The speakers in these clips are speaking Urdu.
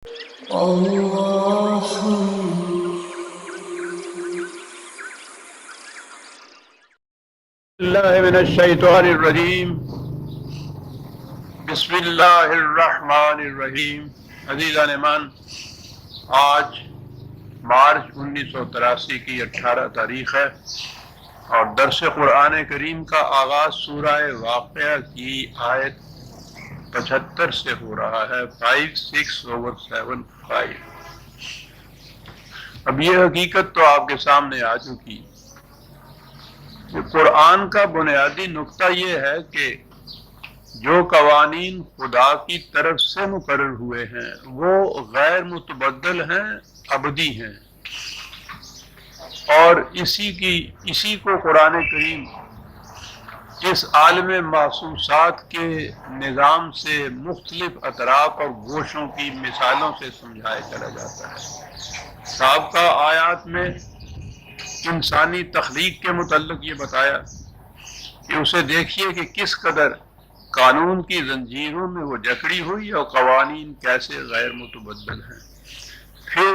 اللہ من الشیطان الرجیم بسم اللہ الرحمن الرحیم۔ عزیزان ایمان، آج مارچ 1983 کی 18 تاریخ ہے اور درس قرآن کریم کا آغاز سورہ واقعہ کی آیت 75 سے ہو رہا ہے، 56/75۔ اب یہ حقیقت تو آپ کے سامنے آ چکی کہ قرآن کا بنیادی نقطہ یہ ہے کہ جو قوانین خدا کی طرف سے مقرر ہوئے ہیں وہ غیر متبدل ہیں، ابدی ہیں، اور اسی کو قرآن کریم اس عالم محسوسات کے نظام سے مختلف اطراف اور گوشوں کی مثالوں سے سمجھایا چلا جاتا ہے۔ سابقہ آیات میں انسانی تخلیق کے متعلق یہ بتایا کہ اسے دیکھیے کہ کس قدر قانون کی زنجیروں میں وہ جکڑی ہوئی اور قوانین کیسے غیر متبدل ہیں۔ پھر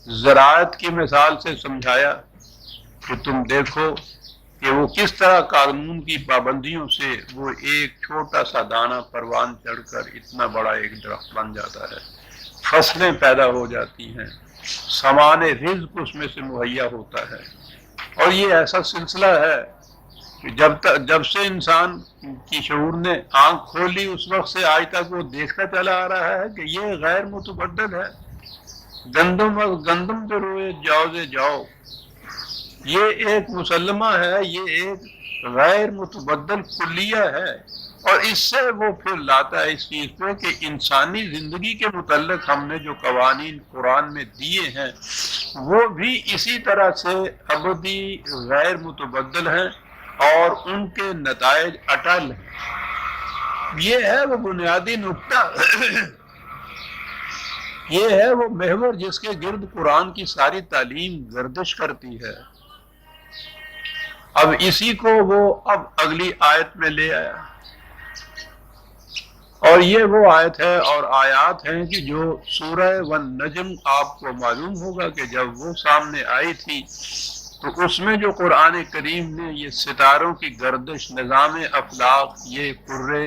زراعت کی مثال سے سمجھایا کہ تم دیکھو کہ وہ کس طرح قانون کی پابندیوں سے وہ ایک چھوٹا سا دانہ پروان چڑھ کر اتنا بڑا ایک درخت بن جاتا ہے، فصلیں پیدا ہو جاتی ہیں، سامان رزق اس میں سے مہیا ہوتا ہے۔ اور یہ ایسا سلسلہ ہے کہ جب سے انسان کی شعور نے آنکھ کھولی اس وقت سے آج تک وہ دیکھتا چلا آ رہا ہے کہ یہ غیر متبدل ہے۔ گندم جو روئے جاؤ، یہ ایک مسلمہ ہے، یہ ایک غیر متبدل کلیہ ہے، اور اس سے وہ پھر لاتا ہے اس چیز پہ کہ انسانی زندگی کے متعلق ہم نے جو قوانین قرآن میں دیے ہیں وہ بھی اسی طرح سے ابدی غیر متبدل ہیں اور ان کے نتائج اٹل ہیں۔ یہ ہے وہ بنیادی نقطہ، یہ ہے وہ محور جس کے گرد قرآن کی ساری تعلیم گردش کرتی ہے۔ اب اسی کو وہ اگلی آیت میں لے آیا، اور یہ وہ آیت ہے اور آیات ہیں کہ جو سورہ والنجم آپ کو معلوم ہوگا کہ جب وہ سامنے آئی تھی تو اس میں جو قرآن کریم نے یہ ستاروں کی گردش، نظام افلاک، یہ کرے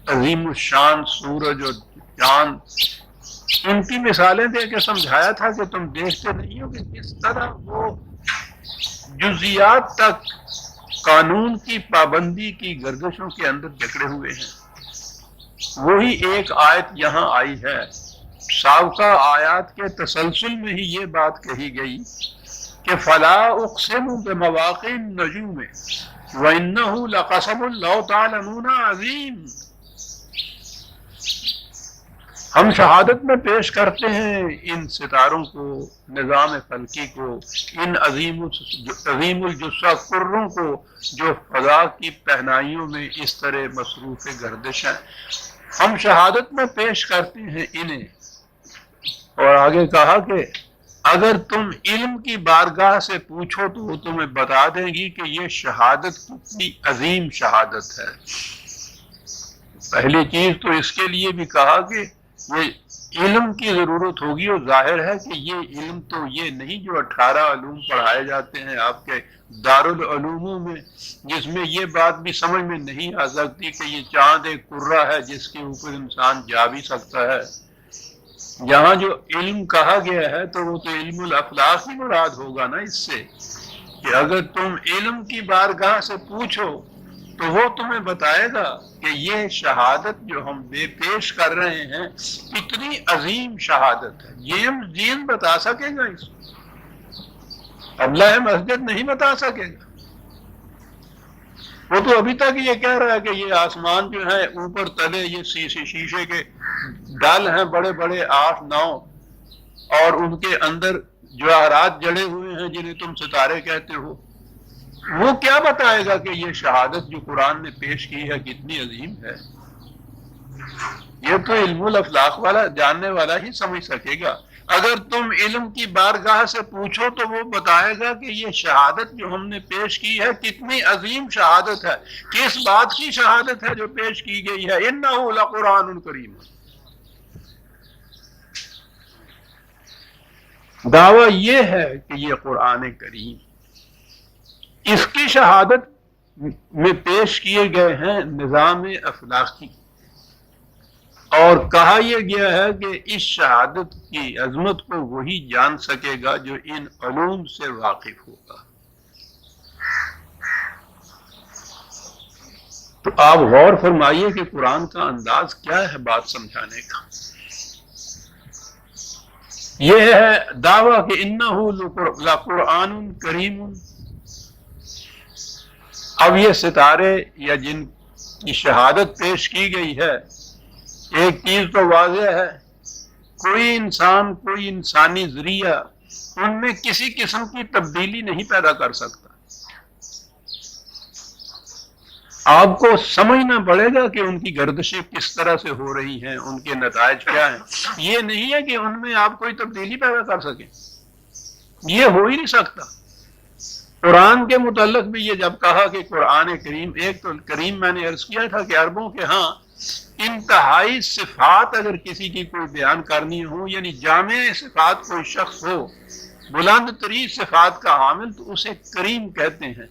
عظیم الشان سورج اور چاند، ان کی مثالیں دے کے سمجھایا تھا کہ تم دیکھتے نہیں ہو کہ کس طرح وہ جزیات تک قانون کی پابندی کی گردشوں کے اندر جکڑے ہوئے ہیں۔ وہی ایک آیت یہاں آئی ہے۔ سابقہ آیات کے تسلسل میں ہی یہ بات کہی گئی کہ فلا اقسم بمواقع النجوم وانہ لقسم لو تعلمون عظیم۔ ہم شہادت میں پیش کرتے ہیں ان ستاروں کو، نظام فلکی کو، ان عظیم الجثہ کروں کو جو فضا کی پہنائیوں میں اس طرح مصروف گردش ہیں، ہم شہادت میں پیش کرتے ہیں انہیں۔ اور آگے کہا کہ اگر تم علم کی بارگاہ سے پوچھو تو وہ تمہیں بتا دیں گی کہ یہ شہادت کتنی عظیم شہادت ہے۔ پہلی چیز تو اس کے لیے بھی کہا کہ یہ علم کی ضرورت ہوگی، اور ظاہر ہے کہ یہ علم تو یہ نہیں جو 18 علوم پڑھائے جاتے ہیں آپ کے دارالعلوموں میں، جس میں یہ بات بھی سمجھ میں نہیں آ سکتی کہ یہ چاند ایک کرہ ہے جس کے اوپر انسان جا بھی سکتا ہے۔ یہاں جو علم کہا گیا ہے تو وہ تو علم الافلاق ہی مراد ہوگا نا اس سے، کہ اگر تم علم کی بارگاہ سے پوچھو تو وہ تمہیں بتائے گا کہ یہ شہادت جو ہم بے پیش کر رہے ہیں کتنی عظیم شہادت ہے۔ یہ دین بتا سکے گا اس کو، اللہ مسجد نہیں بتا سکے گا۔ وہ تو ابھی تک یہ کہہ رہا ہے کہ یہ آسمان جو ہے اوپر تلے یہ شیشے کے ڈال ہیں بڑے بڑے 8-9، اور ان کے اندر جواہرات جڑے ہوئے ہیں جنہیں تم ستارے کہتے ہو۔ وہ کیا بتائے گا کہ یہ شہادت جو قرآن نے پیش کی ہے کتنی عظیم ہے؟ یہ تو علم الافلاق والا جاننے والا ہی سمجھ سکے گا۔ اگر تم علم کی بارگاہ سے پوچھو تو وہ بتائے گا کہ یہ شہادت جو ہم نے پیش کی ہے کتنی عظیم شہادت ہے۔ کس بات کی شہادت ہے جو پیش کی گئی ہے؟ انہ لقرآن کریم، دعویٰ یہ ہے کہ یہ قرآن کریم اس کی شہادت میں پیش کیے گئے ہیں نظام اخلاقی، اور کہا یہ گیا ہے کہ اس شہادت کی عظمت کو وہی جان سکے گا جو ان علوم سے واقف ہوگا۔ تو آپ غور فرمائیے کہ قرآن کا انداز کیا ہے بات سمجھانے کا۔ یہ ہے دعویٰ کہ انہ لقرآن کریم۔ اب یہ ستارے یا جن کی شہادت پیش کی گئی ہے، ایک چیز تو واضح ہے، کوئی انسان، کوئی انسانی ذریعہ ان میں کسی قسم کی تبدیلی نہیں پیدا کر سکتا۔ آپ کو سمجھنا پڑے گا کہ ان کی گردشیں کس طرح سے ہو رہی ہیں، ان کے نتائج کیا ہیں۔ یہ نہیں ہے کہ ان میں آپ کوئی تبدیلی پیدا کر سکیں، یہ ہو ہی نہیں سکتا۔ قرآن کے متعلق بھی یہ جب کہا کہ قرآن کریم، ایک تو کریم میں نے عرض کیا تھا کہ عربوں کے ہاں انتہائی صفات اگر کسی کی کوئی بیان کرنی ہو، یعنی جامع صفات کوئی شخص ہو، بلند ترین صفات کا حامل، تو اسے کریم کہتے ہیں۔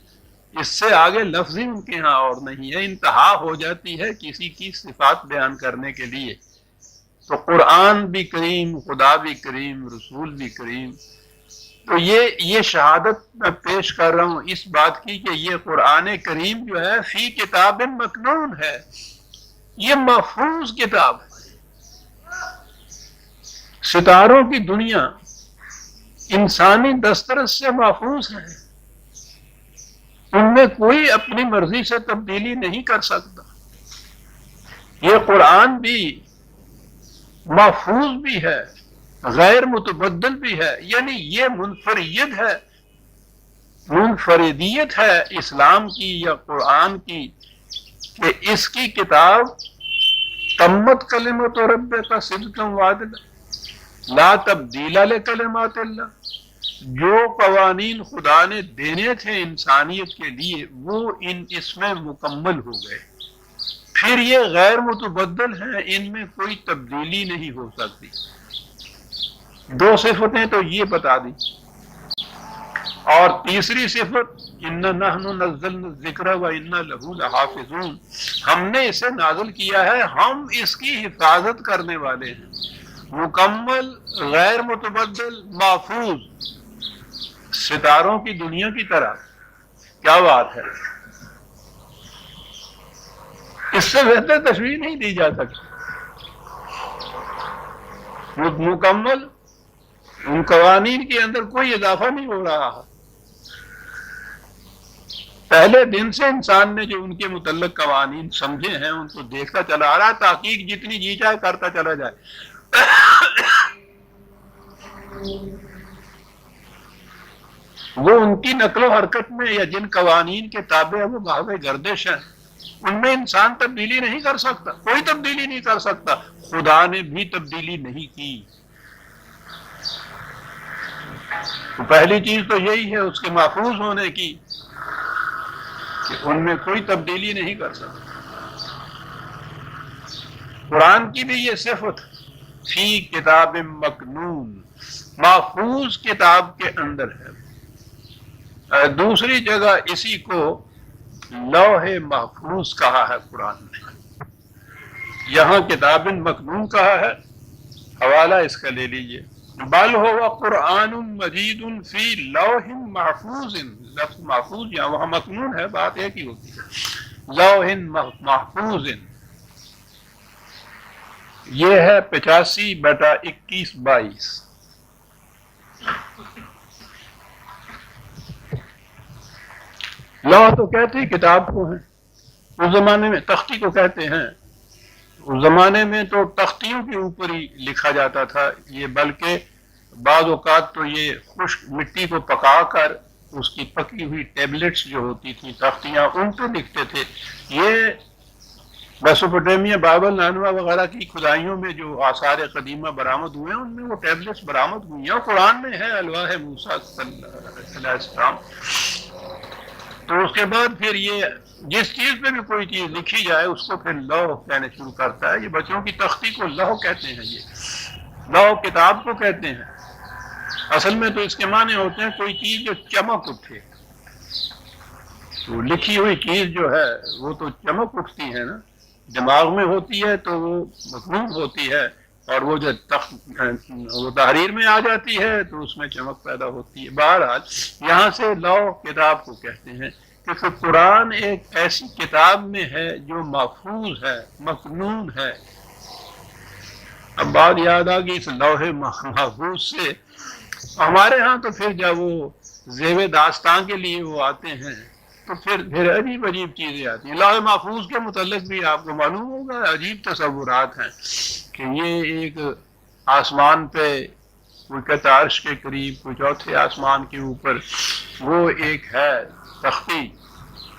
اس سے آگے لفظ ہی ان کے ہاں اور نہیں ہے، انتہا ہو جاتی ہے کسی کی صفات بیان کرنے کے لیے۔ تو قرآن بھی کریم، خدا بھی کریم، رسول بھی کریم۔ تو یہ شہادت میں پیش کر رہا ہوں اس بات کی کہ یہ قرآن کریم جو ہے فی کتاب مکنون ہے، یہ محفوظ کتاب ہے۔ ستاروں کی دنیا انسانی دسترس سے محفوظ ہے، ان میں کوئی اپنی مرضی سے تبدیلی نہیں کر سکتا۔ یہ قرآن بھی محفوظ بھی ہے، غیر متبدل بھی ہے، یعنی یہ منفرد ہے، منفردیت ہے اسلام کی یا قرآن کی کہ اس کی کتاب تمت کلمت ربک صدقا وعدلا لا تبدیل لکلمات اللہ، جو قوانین خدا نے دینے تھے انسانیت کے لیے وہ اس میں مکمل ہو گئے، پھر یہ غیر متبدل ہیں، ان میں کوئی تبدیلی نہیں ہو سکتی۔ دو صفتیں تو یہ بتا دی، اور تیسری صفت اِنَّا نَحْنُ نَزَّلْنَا الذِّكْرَ وَإِنَّا لَهُ لَحَافِظُونَ، ہم نے اسے نازل کیا ہے، ہم اس کی حفاظت کرنے والے ہیں۔ مکمل، غیر متبدل، محفوظ، ستاروں کی دنیا کی طرح۔ کیا بات ہے، اس سے بہتر تشریح نہیں دی جا سکتی۔ مکمل، ان قوانین کے اندر کوئی اضافہ نہیں ہو رہا ہے۔ پہلے دن سے انسان نے جو ان کے متعلق قوانین سمجھے ہیں ان کو دیکھتا چلا آ رہا، تحقیق جتنی جی چاہے کرتا چلا جائے۔ وہ ان کی نقل و حرکت میں یا جن قوانین کے تابع وہ محو گردش ہیں، ان میں انسان تبدیلی نہیں کر سکتا، کوئی تبدیلی نہیں کر سکتا، خدا نے بھی تبدیلی نہیں کی۔ تو پہلی چیز تو یہی ہے اس کے محفوظ ہونے کی کہ ان میں کوئی تبدیلی نہیں کر سکتا۔ قرآن کی بھی یہ صفت فی کتاب مکنون، محفوظ کتاب کے اندر ہے۔ دوسری جگہ اسی کو لوح محفوظ کہا ہے قرآن نے، یہاں کتاب مکنون کہا ہے۔ حوالہ اس کا لے لیجئے، بل هو قرآن مجید فی لوح محفوظ، لفظ محفوظ یا وہاں مکنون ہے، بات ایک ہی ہوتی ہے۔ لوح محفوظ، یہ ہے 85/21-22۔ لوح تو کہتے ہیں کتاب کو ہیں، اس زمانے میں تختی کو کہتے ہیں، اس زمانے میں تو تختیوں کے اوپر ہی لکھا جاتا تھا یہ، بلکہ بعض اوقات تو یہ خشک مٹی کو پکا کر اس کی پکی ہوئی ٹیبلٹس جو ہوتی تھیں تختیاں، ان پہ لکھتے تھے۔ یہ میسوپوٹیمیا، بابل، نانوا وغیرہ کی کھدائیوں میں جو آثار قدیمہ برآمد ہوئے ہیں ان میں وہ ٹیبلٹس برآمد ہوئی ہیں، اور قرآن میں ہے الواح موسیٰ علیہ السلام۔ تو اس کے بعد پھر یہ جس چیز پہ بھی کوئی چیز لکھی جائے اس کو پھر لوح کہنے شروع کرتا ہے۔ یہ بچوں کی تختی کو لوح کہتے ہیں، یہ لوح کتاب کو کہتے ہیں۔ اصل میں تو اس کے معنی ہوتے ہیں کوئی چیز جو چمک اٹھے. تو لکھی ہوئی چیز جو ہے وہ تو چمک اٹھتی ہے نا، دماغ میں ہوتی ہے تو وہ مضمون ہوتی ہے، اور وہ جو وہ تحریر میں آ جاتی ہے تو اس میں چمک پیدا ہوتی ہے. بہرحال یہاں سے لو کتاب کو کہتے ہیں کہ قرآن ایک ایسی کتاب میں ہے جو محفوظ ہے، مکنون ہے. اب بات یاد آ گئی اس لوح محفوظ سے. ہمارے ہاں تو پھر جب وہ زیب داستان کے لیے وہ آتے ہیں تو پھر عجیب عجیب چیزیں آتی ہیں. لوح محفوظ کے متعلق بھی آپ کو معلوم ہوگا عجیب تصورات ہیں کہ یہ ایک آسمان پہ کوئی کہتا عرش کے قریب، کوئی چوتھے آسمان کے اوپر وہ ایک ہے تختی،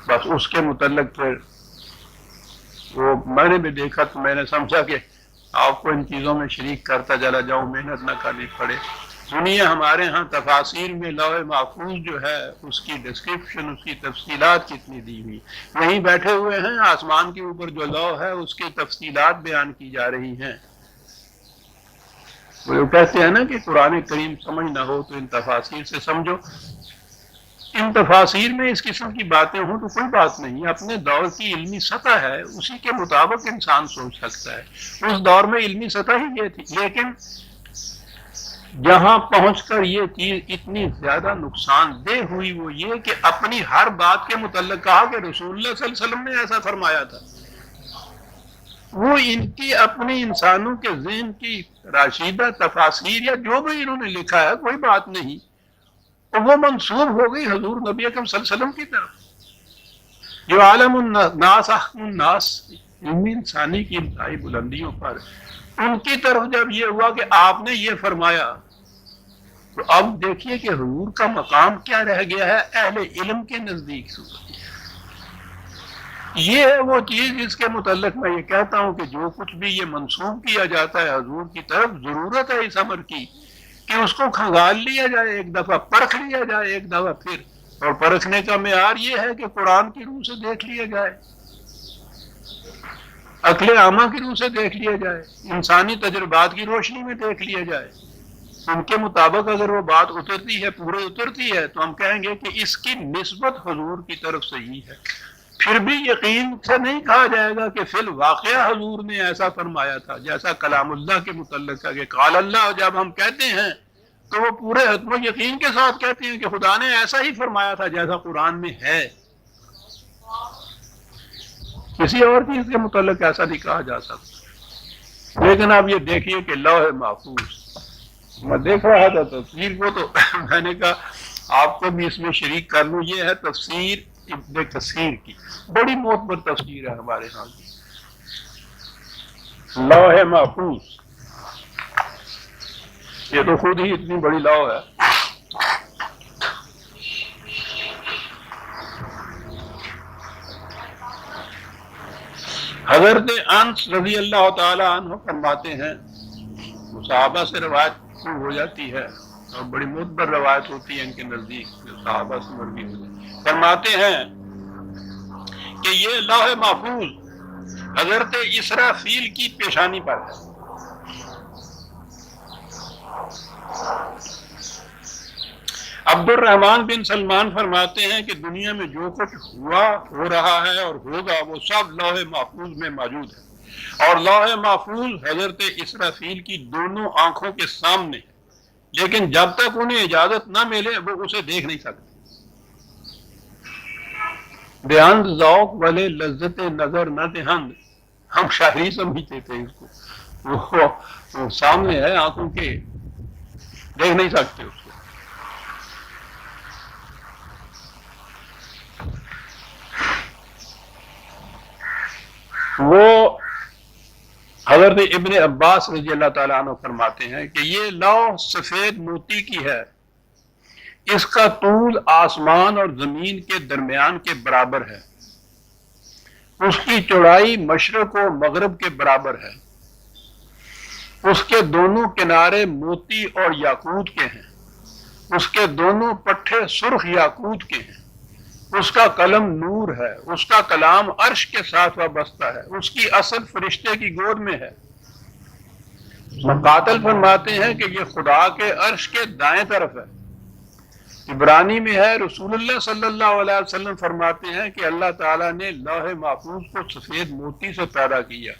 بس اس کے متعلق پھر وہ میں نے بھی دیکھا تو میں نے سمجھا کہ آپ کو ان چیزوں میں شریک کرتا چلا جاؤں، محنت نہ کرنی پڑے. سنیے ہمارے ہاں تفاسیر میں لوح محفوظ جو ہے اس کی ڈسکرپشن، اس کی تفصیلات کتنی دی ہوئی. یہیں بیٹھے ہوئے ہیں آسمان کے اوپر جو لوح ہے اس کی تفصیلات بیان کی جا رہی ہیں. وہ کہتے ہیں نا کہ قرآن کریم سمجھ نہ ہو تو ان تفاسیر سے سمجھو. ان تفاسیر میں اس قسم کی باتیں ہوں تو کوئی بات نہیں، اپنے دور کی علمی سطح ہے اسی کے مطابق انسان سوچ سکتا ہے. اس دور میں علمی سطح ہی یہ تھی، لیکن جہاں پہنچ کر یہ چیز اتنی زیادہ نقصان دہ ہوئی وہ یہ کہ اپنی ہر بات کے متعلق کہا کہ رسول اللہ صلی اللہ علیہ وسلم نے ایسا فرمایا تھا. وہ ان کی اپنی انسانوں کے ذہن کی راشدہ تفاسیر یا جو بھی انہوں نے لکھا ہے کوئی بات نہیں، وہ منسوب ہو گئی حضور نبی اکرم صلی اللہ علیہ وسلم کی طرف، جو عالم الناس احکم الناس علمی انسانی کی انتہائی بلندیوں پر، ان کی طرف جب یہ ہوا کہ آپ نے یہ فرمایا تو اب دیکھیے کہ حضور کا مقام کیا رہ گیا ہے اہل علم کے نزدیک. یہ ہے وہ چیز جس کے متعلق میں یہ کہتا ہوں کہ جو کچھ بھی یہ منسوب کیا جاتا ہے حضور کی طرف، ضرورت ہے اس امر کی کہ اس کو کھنگال لیا جائے، ایک دفعہ پرکھ لیا جائے ایک دفعہ پھر. اور پرکھنے کا معیار یہ ہے کہ قرآن کی روح سے دیکھ لیا جائے، عقل عامہ کی روح سے دیکھ لیا جائے، انسانی تجربات کی روشنی میں دیکھ لیا جائے. ان کے مطابق اگر وہ بات اترتی ہے، پورے اترتی ہے، تو ہم کہیں گے کہ اس کی نسبت حضور کی طرف سے ہی ہے. پھر بھی یقین سے نہیں کہا جائے گا کہ فی الواقعہ حضور نے ایسا فرمایا تھا، جیسا کلام اللہ کے متعلق ہے کہ قال اللہ جب ہم کہتے ہیں تو وہ پورے حتم و یقین کے ساتھ کہتے ہیں کہ خدا نے ایسا ہی فرمایا تھا جیسا قرآن میں ہے. کسی اور چیز کے متعلق ایسا نہیں کہا جا سکتا. لیکن آپ یہ دیکھیے کہ لوح محفوظ، میں دیکھ رہا تھا تفسیر کو تو میں نے کہا آپ کو بھی اس میں شریک کر لوں. یہ ہے تفسیر ابن کثیر کی، بڑی معتبر تفسیر ہے ہمارے ہاں کی. لوح محفوظ یہ تو خود ہی اتنی بڑی لوح ہے. حضرت انس رضی اللہ تعالی عنہ فرماتے ہیں، صحابہ سے روایت ہو جاتی ہے اور بڑی معتبر روایت ہوتی ہے ان کے نزدیک، جو صحابہ سے مروی ہو جاتی ہے. فرماتے ہیں کہ یہ لوح محفوظ حضرت اسرافیل کی پیشانی پر ہے. عبد الرحمن بن سلمان فرماتے ہیں کہ دنیا میں جو کچھ ہوا، ہو رہا ہے اور ہوگا وہ سب لوح محفوظ میں موجود ہے. اور لوح محفوظ حضرت اسرافیل کی دونوں آنکھوں کے سامنے ہے، لیکن جب تک انہیں اجازت نہ ملے وہ اسے دیکھ نہیں سکتے. دہند ذوق والے لذت نظر نہ دہند، ہم شاعری سمجھتے تھے اس کو. وہ سامنے ہے آنکھوں کے، دیکھ نہیں سکتے اس کو. وہ حضرت ابن عباس رضی اللہ تعالیٰ عنہ فرماتے ہیں کہ یہ لوح سفید موتی کی ہے، اس کا طول آسمان اور زمین کے درمیان کے برابر ہے، اس کی چوڑائی مشرق و مغرب کے برابر ہے، اس کے دونوں کنارے موتی اور یاقوت کے ہیں، اس کے دونوں پٹھے سرخ یاقوت کے ہیں، اس کا قلم نور ہے، اس کا کلام عرش کے ساتھ وابستہ ہے، اس کی اصل فرشتے کی گود میں ہے، مقاتل فرماتے ہیں کہ یہ خدا کے عرش کے دائیں طرف ہے۔ عبرانی میں ہے، رسول اللہ صلی اللہ علیہ وسلم فرماتے ہیں کہ اللہ تعالیٰ نے لوح محفوظ کو سفید موتی سے پیدا کیا،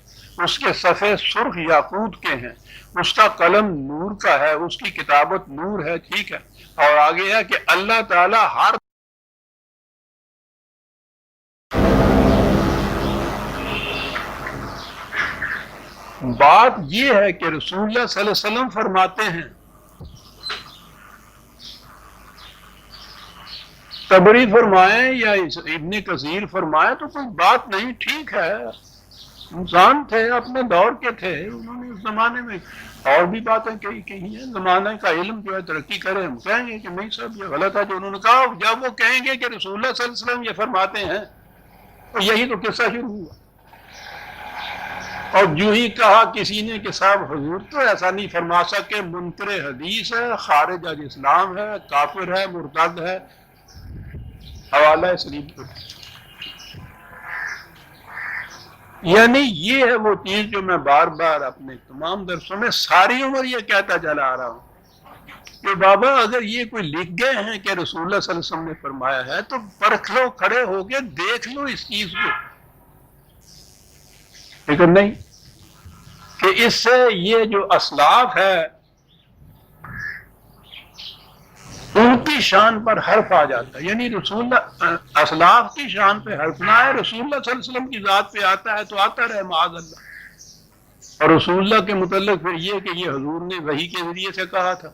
اس کے صفحے سرخ یاقوت کے ہیں، اس کا قلم نور کا ہے، اس کی کتابت نور ہے، ٹھیک ہے، اور آگے ہے کہ اللہ تعالیٰ ہر بات یہ ہے کہ رسول اللہ صلی اللہ علیہ وسلم فرماتے ہیں، طبری فرمائیں یا ابن کثیر فرمائیں تو کوئی بات نہیں، ٹھیک ہے، انسان تھے، اپنے دور کے تھے، انہوں نے اس زمانے میں اور بھی باتیں کہی ہیں، زمانے کا علم جو ہے ترقی کرے، ہم کہیں گے کہ نہیں صاحب یہ غلط ہے جو انہوں نے کہا۔ جب وہ کہیں گے کہ رسول اللہ صلی اللہ علیہ وسلم یہ فرماتے ہیں تو یہی تو قصہ شروع ہوا، اور جو ہی کہا کسی نے کہ صاحب حضور تو ایسا نہیں فرما سکے، منکر حدیث ہے، خارج از اسلام ہے، کافر ہے، مرتد ہے، حوالہ سلیم کو۔ یعنی یہ ہے وہ چیز جو میں بار بار اپنے تمام درسوں میں ساری عمر یہ کہتا چلا آ رہا ہوں کہ بابا اگر یہ کوئی لکھ گئے ہیں کہ رسول اللہ صلی اللہ علیہ وسلم نے فرمایا ہے تو پرکھ لو، کھڑے ہو کے دیکھ لو اس چیز کو، لیکن نہیں کہ اس سے یہ جو اسلاف ہے ان کی شان پر حرف آ جاتا ہے، یعنی رسول اللہ اسلاف کی شان پہ حرف نہ ہے، رسول اللہ صلی اللہ علیہ وسلم کی ذات پہ آتا ہے تو آتا رہے معاذ اللہ، اور رسول اللہ کے متعلق پھر یہ کہ یہ حضور نے وحی کے ذریعے سے کہا تھا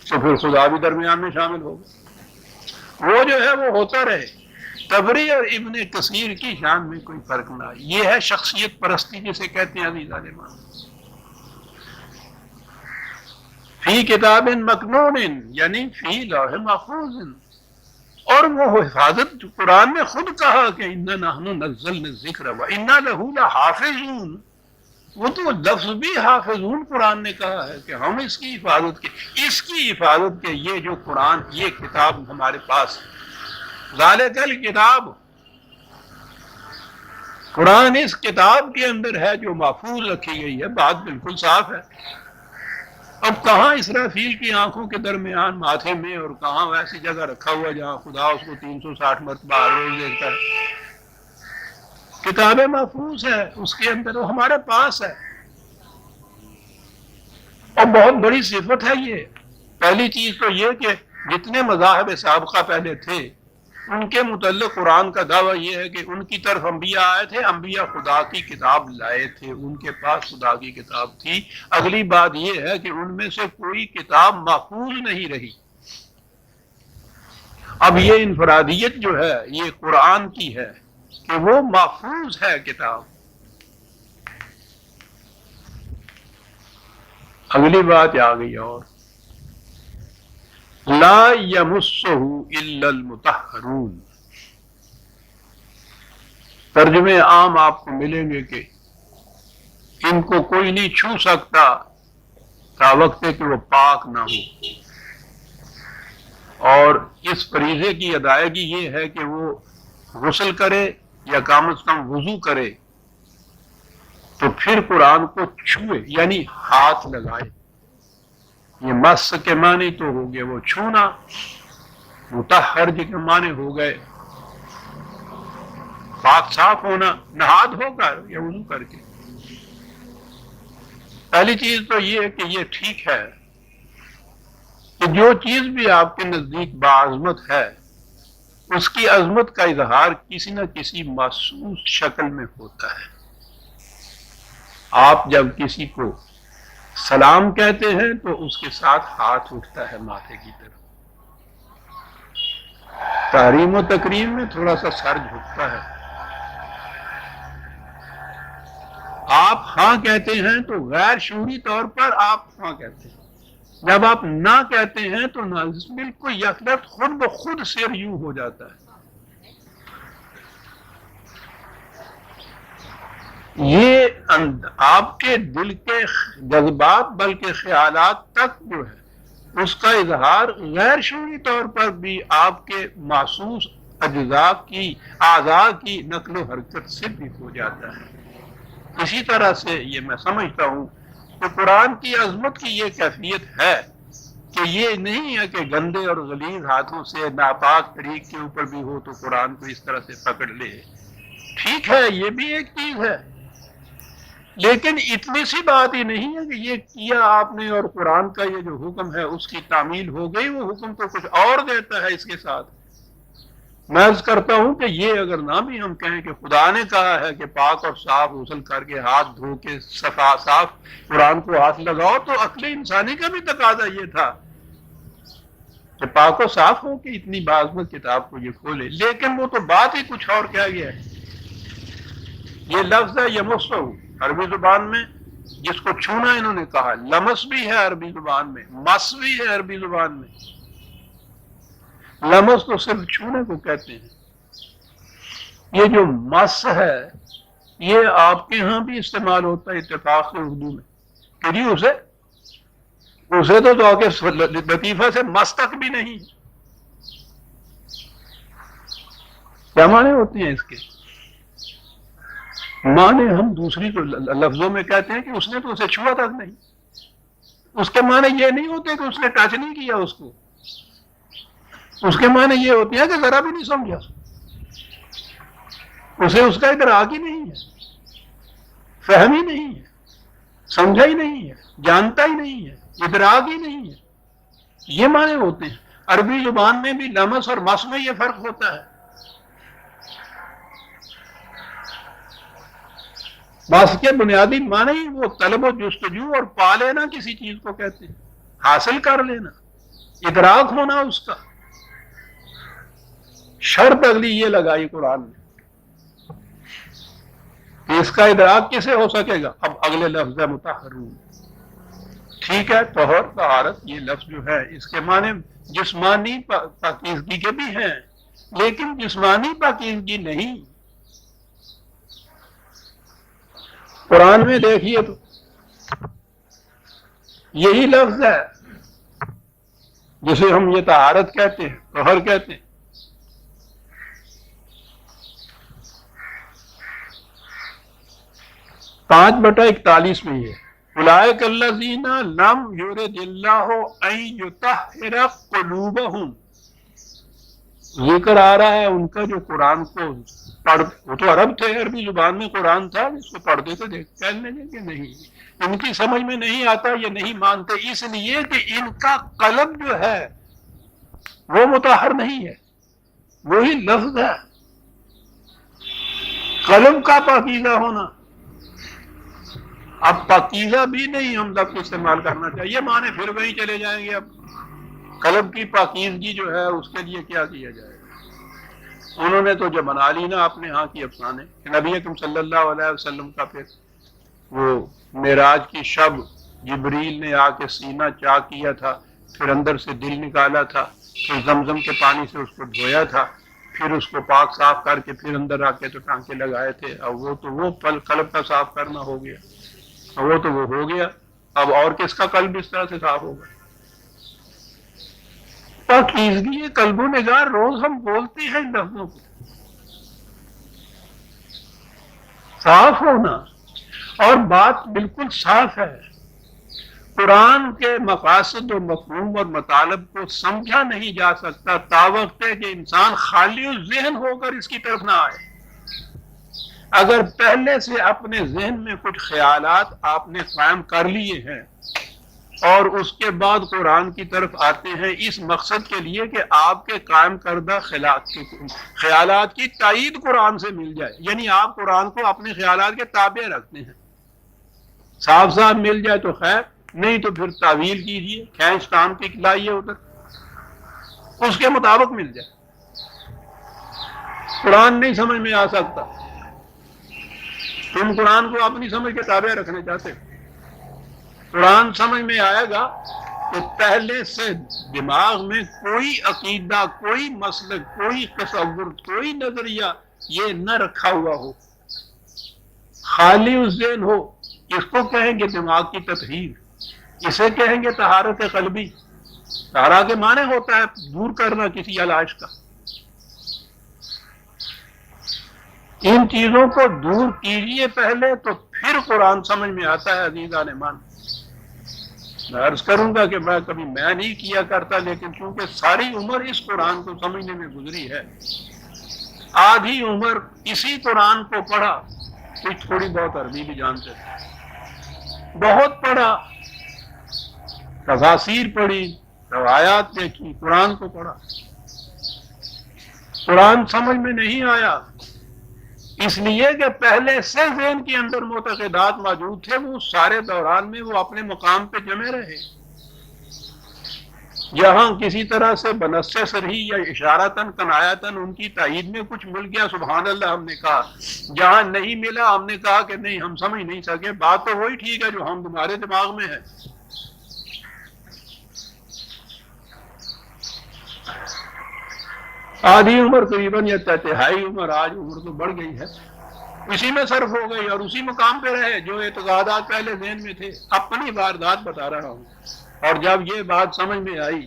تو پھر خدا بھی درمیان میں شامل ہوگا، وہ جو ہے وہ ہوتا رہے۔ طبری اور ابن کثیر کی شان میں کوئی فرق نہ ہے، یہ ہے شخصیت پرستی جسے کہتے ہیں عزیز عالمان۔ فی کتاب مکنون یعنی فی لوح محفوظ، اور وہ حفاظت قرآن نے خود کہا کہ انا نحن نزلنا الذکر وانا لہ لحافظون، وہ تو لفظ بھی حافظون قرآن نے کہا ہے کہ ہم اس کی حفاظت کے یہ جو قرآن، یہ کتاب ہمارے پاس، ذالک الکتاب، قرآن اس کتاب کے اندر ہے جو محفوظ رکھی گئی ہے، بات بالکل صاف ہے۔ اب کہاں اسرافیل کی آنکھوں کے درمیان ماتھے میں اور کہاں ویسی جگہ رکھا ہوا جہاں خدا اس کو 360 مرتبہ ہر روز دیکھتا ہے، کتاب محفوظ ہے، اس کے اندر وہ ہمارے پاس ہے، اور بہت بڑی صفت ہے یہ۔ پہلی چیز تو یہ کہ جتنے مذاہب سابقہ پہلے تھے ان کے متعلق قرآن کا دعویٰ یہ ہے کہ ان کی طرف انبیاء آئے تھے، انبیاء خدا کی کتاب لائے تھے، ان کے پاس خدا کی کتاب تھی۔ اگلی بات یہ ہے کہ ان میں سے کوئی کتاب محفوظ نہیں رہی۔ اب یہ انفرادیت جو ہے یہ قرآن کی ہے کہ وہ محفوظ ہے کتاب۔ اگلی بات آ گئی، اور لا یمسہ الا المطہرون، ترجمے عام آپ کو ملیں گے کہ ان کو کوئی نہیں چھو سکتا تا وقت ہے کہ وہ پاک نہ ہو، اور اس فریضے کی ادائیگی یہ ہے کہ وہ غسل کرے یا کم از کم وضو کرے تو پھر قرآن کو چھوئے، یعنی ہاتھ لگائے۔ یہ مس کے معنی تو ہو گئے وہ چھونا، مطہر جی کے معنی ہو گئے پاک صاف ہونا، نہا دھو کر یا وضو کر کے۔ پہلی چیز تو یہ ہے کہ یہ ٹھیک ہے کہ جو چیز بھی آپ کے نزدیک باعظمت ہے اس کی عظمت کا اظہار کسی نہ کسی محسوس شکل میں ہوتا ہے۔ آپ جب کسی کو سلام کہتے ہیں تو اس کے ساتھ ہاتھ اٹھتا ہے ماتھے کی طرف، تحریم و تکریم میں تھوڑا سا سر جھکتا ہے۔ آپ ہاں کہتے ہیں تو غیر شعوری طور پر آپ ہاں کہتے ہیں، جب آپ نہ کہتے ہیں تو نہ، بالکل یک لفظ خود بخود سر یوں ہو جاتا ہے۔ یہ آپ کے دل کے جذبات بلکہ خیالات تک جو ہے اس کا اظہار غیر شعوری طور پر بھی آپ کے محسوس اجزاء کی، اعضاء کی نقل و حرکت سے بھی ہو جاتا ہے۔ اسی طرح سے یہ میں سمجھتا ہوں تو قرآن کی عظمت کی یہ کیفیت ہے کہ یہ نہیں ہے کہ گندے اور غلیظ ہاتھوں سے ناپاک طریق کے اوپر بھی ہو تو قرآن کو اس طرح سے پکڑ لے. ٹھیک ہے، یہ بھی ایک چیز ہے، لیکن اتنی سی بات ہی نہیں ہے کہ یہ کیا آپ نے اور قرآن کا یہ جو حکم ہے اس کی تعمیل ہو گئی. وہ حکم تو کچھ اور دیتا ہے اس کے ساتھ. میں عرض کرتا ہوں کہ یہ اگر نہ بھی ہم کہیں کہ خدا نے کہا ہے کہ پاک اور صاف غسل کر کے ہاتھ دھو کے صاف قرآن کو ہاتھ لگاؤ، تو عقل انسانی کا بھی تقاضا یہ تھا کہ پاک و صاف ہو کہ اتنی باعظمت کتاب کو یہ کھولے. لیکن وہ تو بات ہی کچھ اور کہہ گیا ہے. یہ لفظ ہے یمسہ، عربی زبان میں جس کو چھونا انہوں نے کہا. لمس بھی ہے عربی زبان میں، مس بھی ہے عربی زبان میں. لمس تو صرف چھونے کو کہتے ہیں. یہ جو مس ہے یہ آپ کے ہاں بھی استعمال ہوتا ہے اتفاق سے اردو میں کہ جی اسے تو آگے لطیفہ سے مس تک بھی نہیں. کیا معنی ہوتے ہیں اس کے؟ معنی ہم دوسری جو لفظوں میں کہتے ہیں کہ اس نے تو اسے چھوا تک نہیں. اس کے معنی یہ نہیں ہوتے کہ اس نے ٹچ نہیں کیا اس کو. اس کے معنی یہ ہوتے ہیں کہ ذرا بھی نہیں سمجھا، اسے اس کا ادراک ہی نہیں ہے، فہم ہی نہیں ہے، سمجھا ہی نہیں ہے، جانتا ہی نہیں ہے، ادراک ہی نہیں ہے. یہ معنی ہوتے ہیں. عربی زبان میں بھی لمس اور مس میں یہ فرق ہوتا ہے. مس کے بنیادی معنی وہ طلب و جستجو اور پا لینا کسی چیز کو کہتے ہیں، حاصل کر لینا، ادراک ہونا اس کا. شرط اگلی یہ لگائی قرآن نے کہ اس کا ادراک کسے ہو سکے گا. اب اگلے لفظ ہے مطہرون. ٹھیک ہے، طہر طہارت یہ لفظ جو ہے اس کے معنی جسمانی پاکیزگی کے بھی ہیں، لیکن جسمانی پاکیزگی نہیں. قرآن میں دیکھیے تو یہی لفظ ہے جسے ہم یہ طہارت کہتے ہیں، طہر کہتے ہیں. 5/41 میں یہ اولئک الذین لم یرد اللہ ان یطہر قلوبہم. ذکر آ رہا ہے ان کا جو قرآن کو وہ تو عرب تھے، عربی زبان میں قرآن تھا، اس کو پڑھتے تھے، کہنے لگے کہ نہیں ان کی سمجھ میں نہیں آتا، یہ نہیں مانتے، اس لیے کہ ان کا قلب جو ہے وہ مطہر نہیں ہے. وہی لفظ ہے قلب کا پاکیزہ ہونا. اب پاکیزہ بھی نہیں ہم لفظ استعمال کرنا چاہیے، معنی پھر وہیں چلے جائیں گے. اب قلب کی پاکیزگی جو ہے اس کے لیے کیا کیا جائے گا؟ انہوں نے تو جو بنا لی نا اپنے ہاں کی افسانے. نبی اکرم صلی اللہ علیہ وسلم کا پھر وہ معراج کی شب جبریل نے آ کے سینہ چاک کیا تھا، پھر اندر سے دل نکالا تھا، پھر زمزم کے پانی سے اس کو دھویا تھا، پھر اس کو پاک صاف کر کے پھر اندر آ کے تو ٹانکے لگائے تھے. اب وہ تو وہ قلب کا صاف کرنا ہو گیا، وہ تو وہ ہو گیا. اب اور کس کا قلب اس طرح سے صاف ہوگا؟ پاکیزگی قلب و نگاہ روز ہم بولتے ہیں ان لفظوں کو. صاف ہونا، اور بات بالکل صاف ہے. قرآن کے مقاصد و مفہوم اور مطالب کو سمجھا نہیں جا سکتا تاوقت ہے کہ انسان خالی ذہن ہو کر اس کی طرف نہ آئے. اگر پہلے سے اپنے ذہن میں کچھ خیالات آپ نے قائم کر لیے ہیں اور اس کے بعد قرآن کی طرف آتے ہیں اس مقصد کے لیے کہ آپ کے قائم کردہ خیالات کی تائید قرآن سے مل جائے، یعنی آپ قرآن کو اپنے خیالات کے تابع رکھتے ہیں، صاف صاف مل جائے تو خیر، نہیں تو پھر تعویل کیجئے، کھینچ تان کے لائیے ادھر، اس کے مطابق مل جائے. قرآن نہیں سمجھ میں آ سکتا. تم قرآن کو اپنی سمجھ کے تابع رکھنے چاہتے ہو. قرآن سمجھ میں آئے گا تو پہلے سے دماغ میں کوئی عقیدہ، کوئی مسلک، کوئی تصور، کوئی نظریہ یہ نہ رکھا ہوا ہو، خالی اس ذہن ہو. اس کو کہیں گے دماغ کی تطہیر، اسے کہیں گے طہارت قلبی. طہارا کے معنی ہوتا ہے دور کرنا کسی علائش کا. ان چیزوں کو دور کیجئے پہلے تو پھر قرآن سمجھ میں آتا ہے عزیزان مان. میں عرض کروں گا کہ میں کبھی میں نہیں کیا کرتا، لیکن چونکہ ساری عمر اس قرآن کو سمجھنے میں گزری ہے، آدھی عمر اسی قرآن کو پڑھا، کچھ تھوڑی بہت عربی بھی جانتے تھے، بہت پڑھا، تفاسیر پڑھی، روایات دیکھی، قرآن کو پڑھا، قرآن سمجھ میں نہیں آیا، اس لیے کہ پہلے سے ذہن کے اندر معتقدات موجود تھے، وہ سارے دوران میں وہ اپنے مقام پہ جمے رہے، یہاں کسی طرح سے بنص صریح یا اشارتاً کنایتاً ان کی تائید میں کچھ مل گیا، سبحان اللہ ہم نے کہا، جہاں نہیں ملا ہم نے کہا کہ نہیں ہم سمجھ نہیں سکے، بات تو وہی ٹھیک ہے جو ہم تمہارے دماغ میں ہے۔ آدھی عمر قریباً یا تہائی عمر، آج عمر تو بڑھ گئی ہے، اسی میں صرف ہو گئی اور اسی مقام پہ رہے جو اعتقادات پہلے ذہن میں تھے۔ اپنی واردات بتا رہا ہوں، اور جب یہ بات سمجھ میں آئی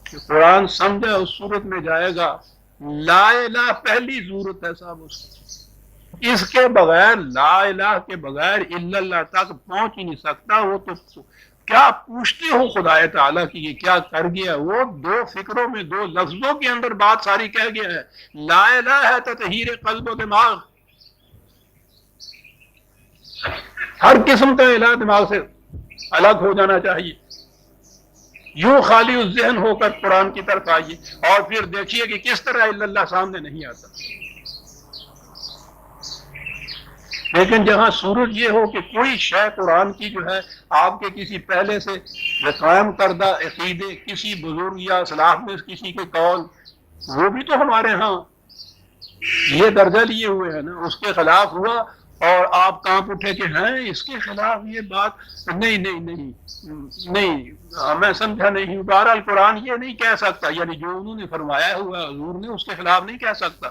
کہ قرآن سمجھا اس صورت میں جائے گا، لا الہ پہلی صورت ہے صاحب اس کے بغیر، لا الہ کے بغیر الا اللہ تک پہنچ ہی نہیں سکتا۔ وہ تو کیا پوچھتے ہو خدا تعالیٰ کی یہ کیا کر گیا، وہ دو فکروں میں دو لفظوں کے اندر بات ساری کہہ گیا ہے۔ لا الہ ہے تطہیر قلب و دماغ، ہر قسم کا الہ دماغ سے الگ ہو جانا چاہیے، یوں خالی الذہن ہو کر قرآن کی طرف آئیے، اور پھر دیکھیے کہ کس طرح الا اللہ سامنے نہیں آتا۔ لیکن جہاں صورت یہ ہو کہ کوئی شے قرآن کی جو ہے آپ کے کسی پہلے سے قائم کردہ عقیدے، کسی بزرگ یا اسلاف میں کسی کے قول، وہ بھی تو ہمارے ہاں یہ درجہ لیے ہوئے ہیں نا، اس کے خلاف ہوا اور آپ کانپ اٹھے کہ ہیں اس کے خلاف یہ بات، نہیں میں سمجھا نہیں ہوں۔ بہرحال قرآن یہ نہیں کہہ سکتا، یعنی جو انہوں نے فرمایا ہوا حضور نے اس کے خلاف نہیں کہہ سکتا۔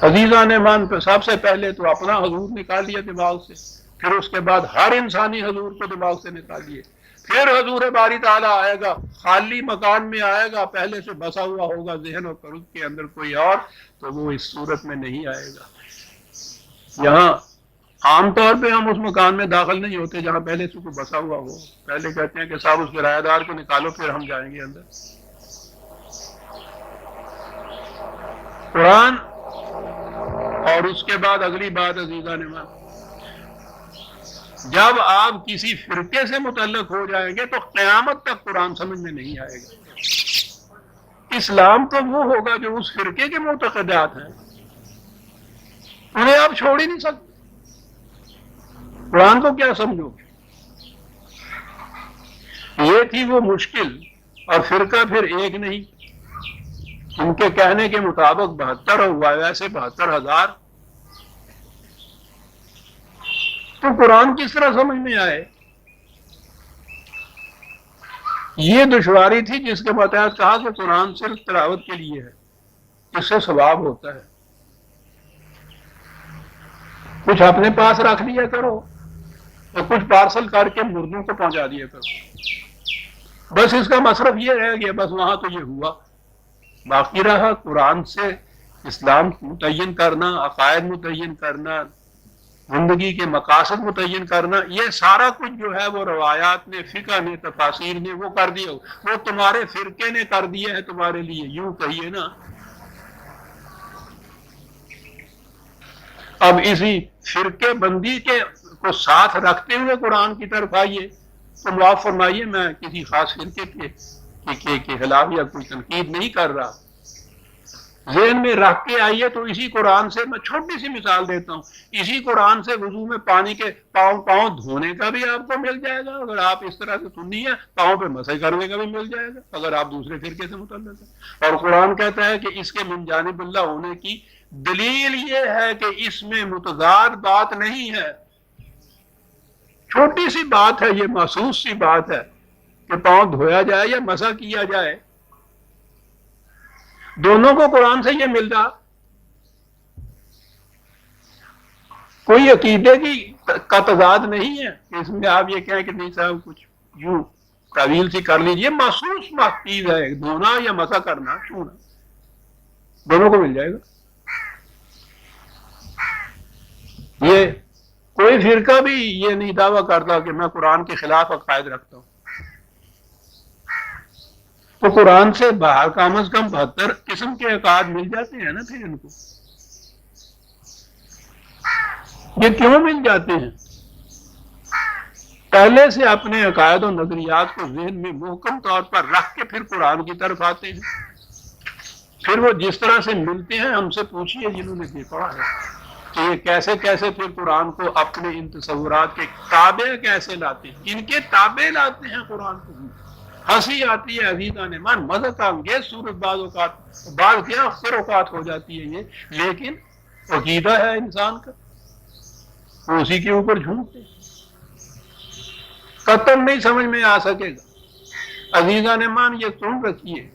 عزیزان من پہ سب سے پہلے تو اپنا حضور نکال لیا دماغ سے، پھر اس کے بعد ہر انسانی حضور کو دماغ سے نکال لیے، پھر حضور باری تعالیٰ آئے گا، خالی مکان میں آئے گا، پہلے سے بسا ہوا ہوگا ذہن اور قلب کے اندر کوئی اور، تو وہ اس صورت میں نہیں آئے گا۔ یہاں عام طور پہ ہم اس مکان میں داخل نہیں ہوتے جہاں پہلے سے کوئی بسا ہوا ہو، پہلے کہتے ہیں کہ صاحب اس کرایہ دار کو نکالو پھر ہم جائیں گے اندر۔ قرآن اور اس کے بعد اگلی بات عزیزان من، جب آپ کسی فرقے سے متعلق ہو جائیں گے تو قیامت تک قرآن سمجھ میں نہیں آئے گا۔ اسلام تو وہ ہوگا جو اس فرقے کے معتقدات ہیں، انہیں آپ چھوڑ ہی نہیں سکتے، قرآن کو کیا سمجھو گے؟ یہ تھی وہ مشکل، اور فرقہ پھر ایک نہیں، ان کے کہنے کے مطابق 72 ہوا، ویسے 72,000، تو قرآن کس طرح سمجھ میں آئے؟ یہ دشواری تھی جس کے متحد کہا کہ قرآن صرف تلاوت کے لیے ہے، اس سے ثواب ہوتا ہے، کچھ اپنے پاس رکھ لیا کرو اور کچھ پارسل کر کے مردوں کو پہنچا دیا کرو، بس اس کا مصرف یہ رہ گیا، بس وہاں تو یہ ہوا، باقی رہا قرآن سے اسلام متعین کرنا، عقائد متعین کرنا، زندگی کے مقاصد متعین کرنا، یہ سارا کچھ جو ہے وہ روایات نے، فقہ نے، تفاسیر نے وہ کر دیا، وہ تمہارے فرقے نے کر دیا ہے تمہارے لیے، یوں کہیے نا۔ اب اسی فرقے بندی کے کو ساتھ رکھتے ہوئے قرآن کی طرف آئیے، تو معاف فرمائیے میں کسی خاص فرقے کے خلاف یا کوئی تنقید نہیں کر رہا، ذہن میں رکھ کے آئیے تو اسی قرآن سے، میں چھوٹی سی مثال دیتا ہوں، اسی قرآن سے وضو میں پانی کے پاؤں دھونے کا بھی آپ کو مل جائے گا، اگر آپ اس طرح سے سنی ہے، پاؤں پہ مسح کرنے کا بھی مل جائے گا اگر آپ دوسرے فرقے سے متعلق ہیں، اور قرآن کہتا ہے کہ اس کے من جانب اللہ ہونے کی دلیل یہ ہے کہ اس میں متضاد بات نہیں ہے، چھوٹی سی بات ہے، یہ محسوس سی بات ہے کہ پاؤں دھویا جائے یا مسح کیا جائے، دونوں کو قرآن سے یہ مل رہا، کوئی عقیدے کا تضاد نہیں ہے کہ اس میں آپ یہ کہیں کہ نہیں صاحب کچھ یوں تعویل سی کر لیجیے، محسوس چیز ہے، دھونا یا مسح کرنا، چھونا، دونوں کو مل جائے گا۔ یہ کوئی فرقہ بھی یہ نہیں دعویٰ کرتا کہ میں قرآن کے خلاف عقائد رکھتا ہوں. تو قرآن سے باہر کم از کم 72 قسم کے عقائد مل جاتے ہیں نا پھر ان کو. یہ کیوں مل جاتے ہیں؟ پہلے سے اپنے عقائد و نظریات کو ذہن میں محکم طور پر رکھ کے پھر قرآن کی طرف آتے ہیں. پھر وہ جس طرح سے ملتے ہیں ہم سے پوچھیے جنہوں نے پڑھا ہے کہ یہ کیسے کیسے پھر قرآن کو اپنے ان تصورات کے تابع کیسے لاتے ہیں. ان کے تابع لاتے ہیں قرآن کو. ہنسی آتی ہے عزیزان من، مزہ انگیز صورت بعض اوقات، بعض کیا اکثر اوقات ہو جاتی ہے یہ، لیکن عقیدہ ہے انسان کا، وہ اسی کے اوپر جھومتے ہیں. قطعاً نہیں سمجھ میں آ سکے گا. عزیزان من یہ سن رکھیے،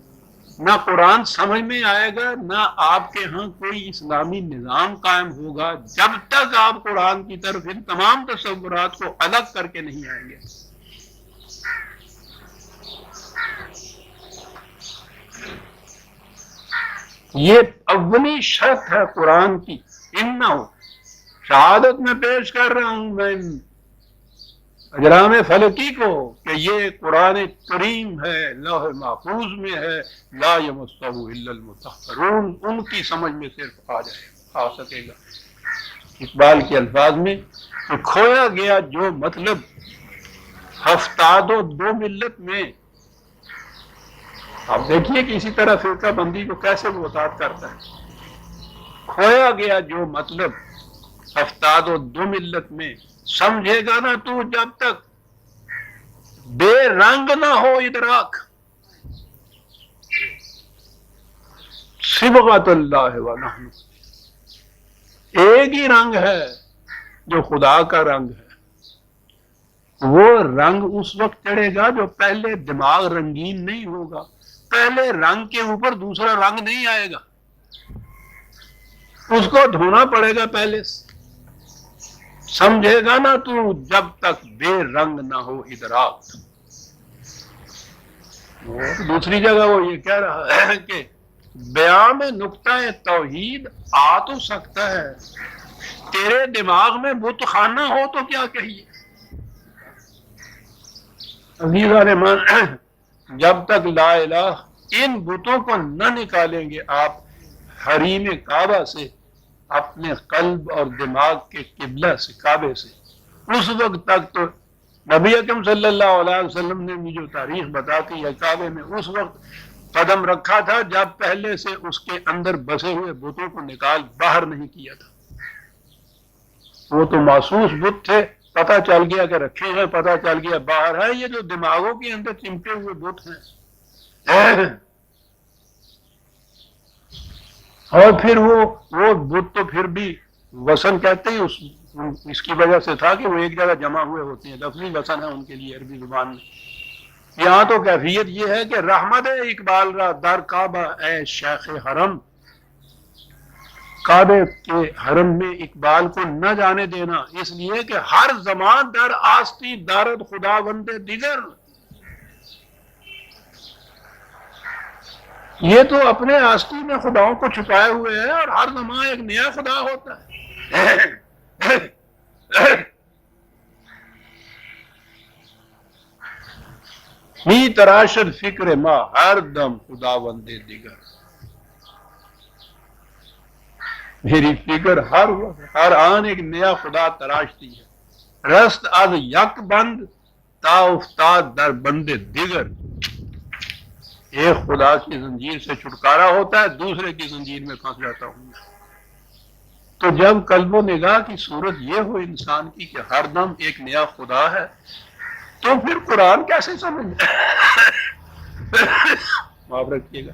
نہ قرآن سمجھ میں آئے گا، نہ آپ کے ہاں کوئی اسلامی نظام قائم ہوگا جب تک آپ قرآن کی طرف ان تمام تصورات کو الگ کر کے نہیں آئیں گے. یہ اولی شرط ہے قرآن کی. انہو شہادت میں پیش کر رہا ہوں میں اجرام فلکی کو کہ یہ قرآن کریم ہے، لوح محفوظ میں ہے، لا یمسہ الا المطہرون. ان کی سمجھ میں صرف آ سکے گا. اقبال کے الفاظ میں کہ کھویا گیا جو مطلب ہفتاد و دو ملت میں. آپ دیکھیے کہ اسی طرح فرقہ بندی کو کیسے وہ اطاعت کرتا ہے. کھویا گیا جو مطلب ہفتاد و دو ملت میں، سمجھے گا نا تو جب تک بے رنگ نہ ہو ادراک. صبغۃ اللہ و نحن، ایک ہی رنگ ہے جو خدا کا رنگ ہے. وہ رنگ اس وقت چڑھے گا جو پہلے دماغ رنگین نہیں ہوگا. پہلے رنگ کے اوپر دوسرا رنگ نہیں آئے گا، اس کو دھونا پڑے گا پہلے سے. سمجھے گا نا تو جب تک بے رنگ نہ ہو ادراک. دوسری جگہ وہ یہ کہہ رہا ہے کہ بیان میں نقطہ توحید آ تو سکتا ہے، تیرے دماغ میں بت خانہ ہو تو کیا کہیے. عزیزان من، جب تک لا الہ ان بتوں کو نہ نکالیں گے آپ حریم کعبہ سے، اپنے قلب اور دماغ کے قبلہ سے، کعبے سے، اس وقت تک تو نبی اکرم صلی اللہ علیہ وسلم نے بھی جو تاریخ بتاتی ہے کعبے میں اس وقت قدم رکھا تھا جب پہلے سے اس کے اندر بسے ہوئے بتوں کو نکال باہر نہیں کیا تھا. وہ تو محسوس بت تھے، پتہ چل گیا کہ رکھے ہیں، پتہ چل گیا باہر ہے. یہ جو دماغوں کے اندر چمٹے ہوئے بت ہیں، اور پھر وہ بت تو پھر بھی وسن کہتے ہیں اس کی وجہ سے تھا کہ وہ ایک جگہ جمع ہوئے ہوتے ہیں، لفظی وسن ہے ان کے لیے عربی زبان میں. یہاں تو کیفیت یہ ہے کہ رحمت اقبال را در کعبہ اے شیخ حرم، کعبے کے حرم میں اقبال کو نہ جانے دینا، اس لیے کہ ہر زمان در آستی دارد خدا بندے دیگر. یہ تو اپنے آستی میں خداؤں کو چھپائے ہوئے ہے اور ہر زمان ایک نیا خدا ہوتا ہے. ہی تراشد فکر ما ہر دم خدا بندے دیگر. میری فکر ہر وقت ہر آن ایک نیا خدا تراشتی ہے. رست از یک بند تا افتاد در بند دیگر. ایک خدا کی زنجیر سے چھٹکارا ہوتا ہے، دوسرے کی زنجیر میں پھنس جاتا ہوں. تو جب قلب و نگاہ کی صورت یہ ہو انسان کی کہ ہر دم ایک نیا خدا ہے، تو پھر قرآن کیسے سمجھ معاف رکھیے گا.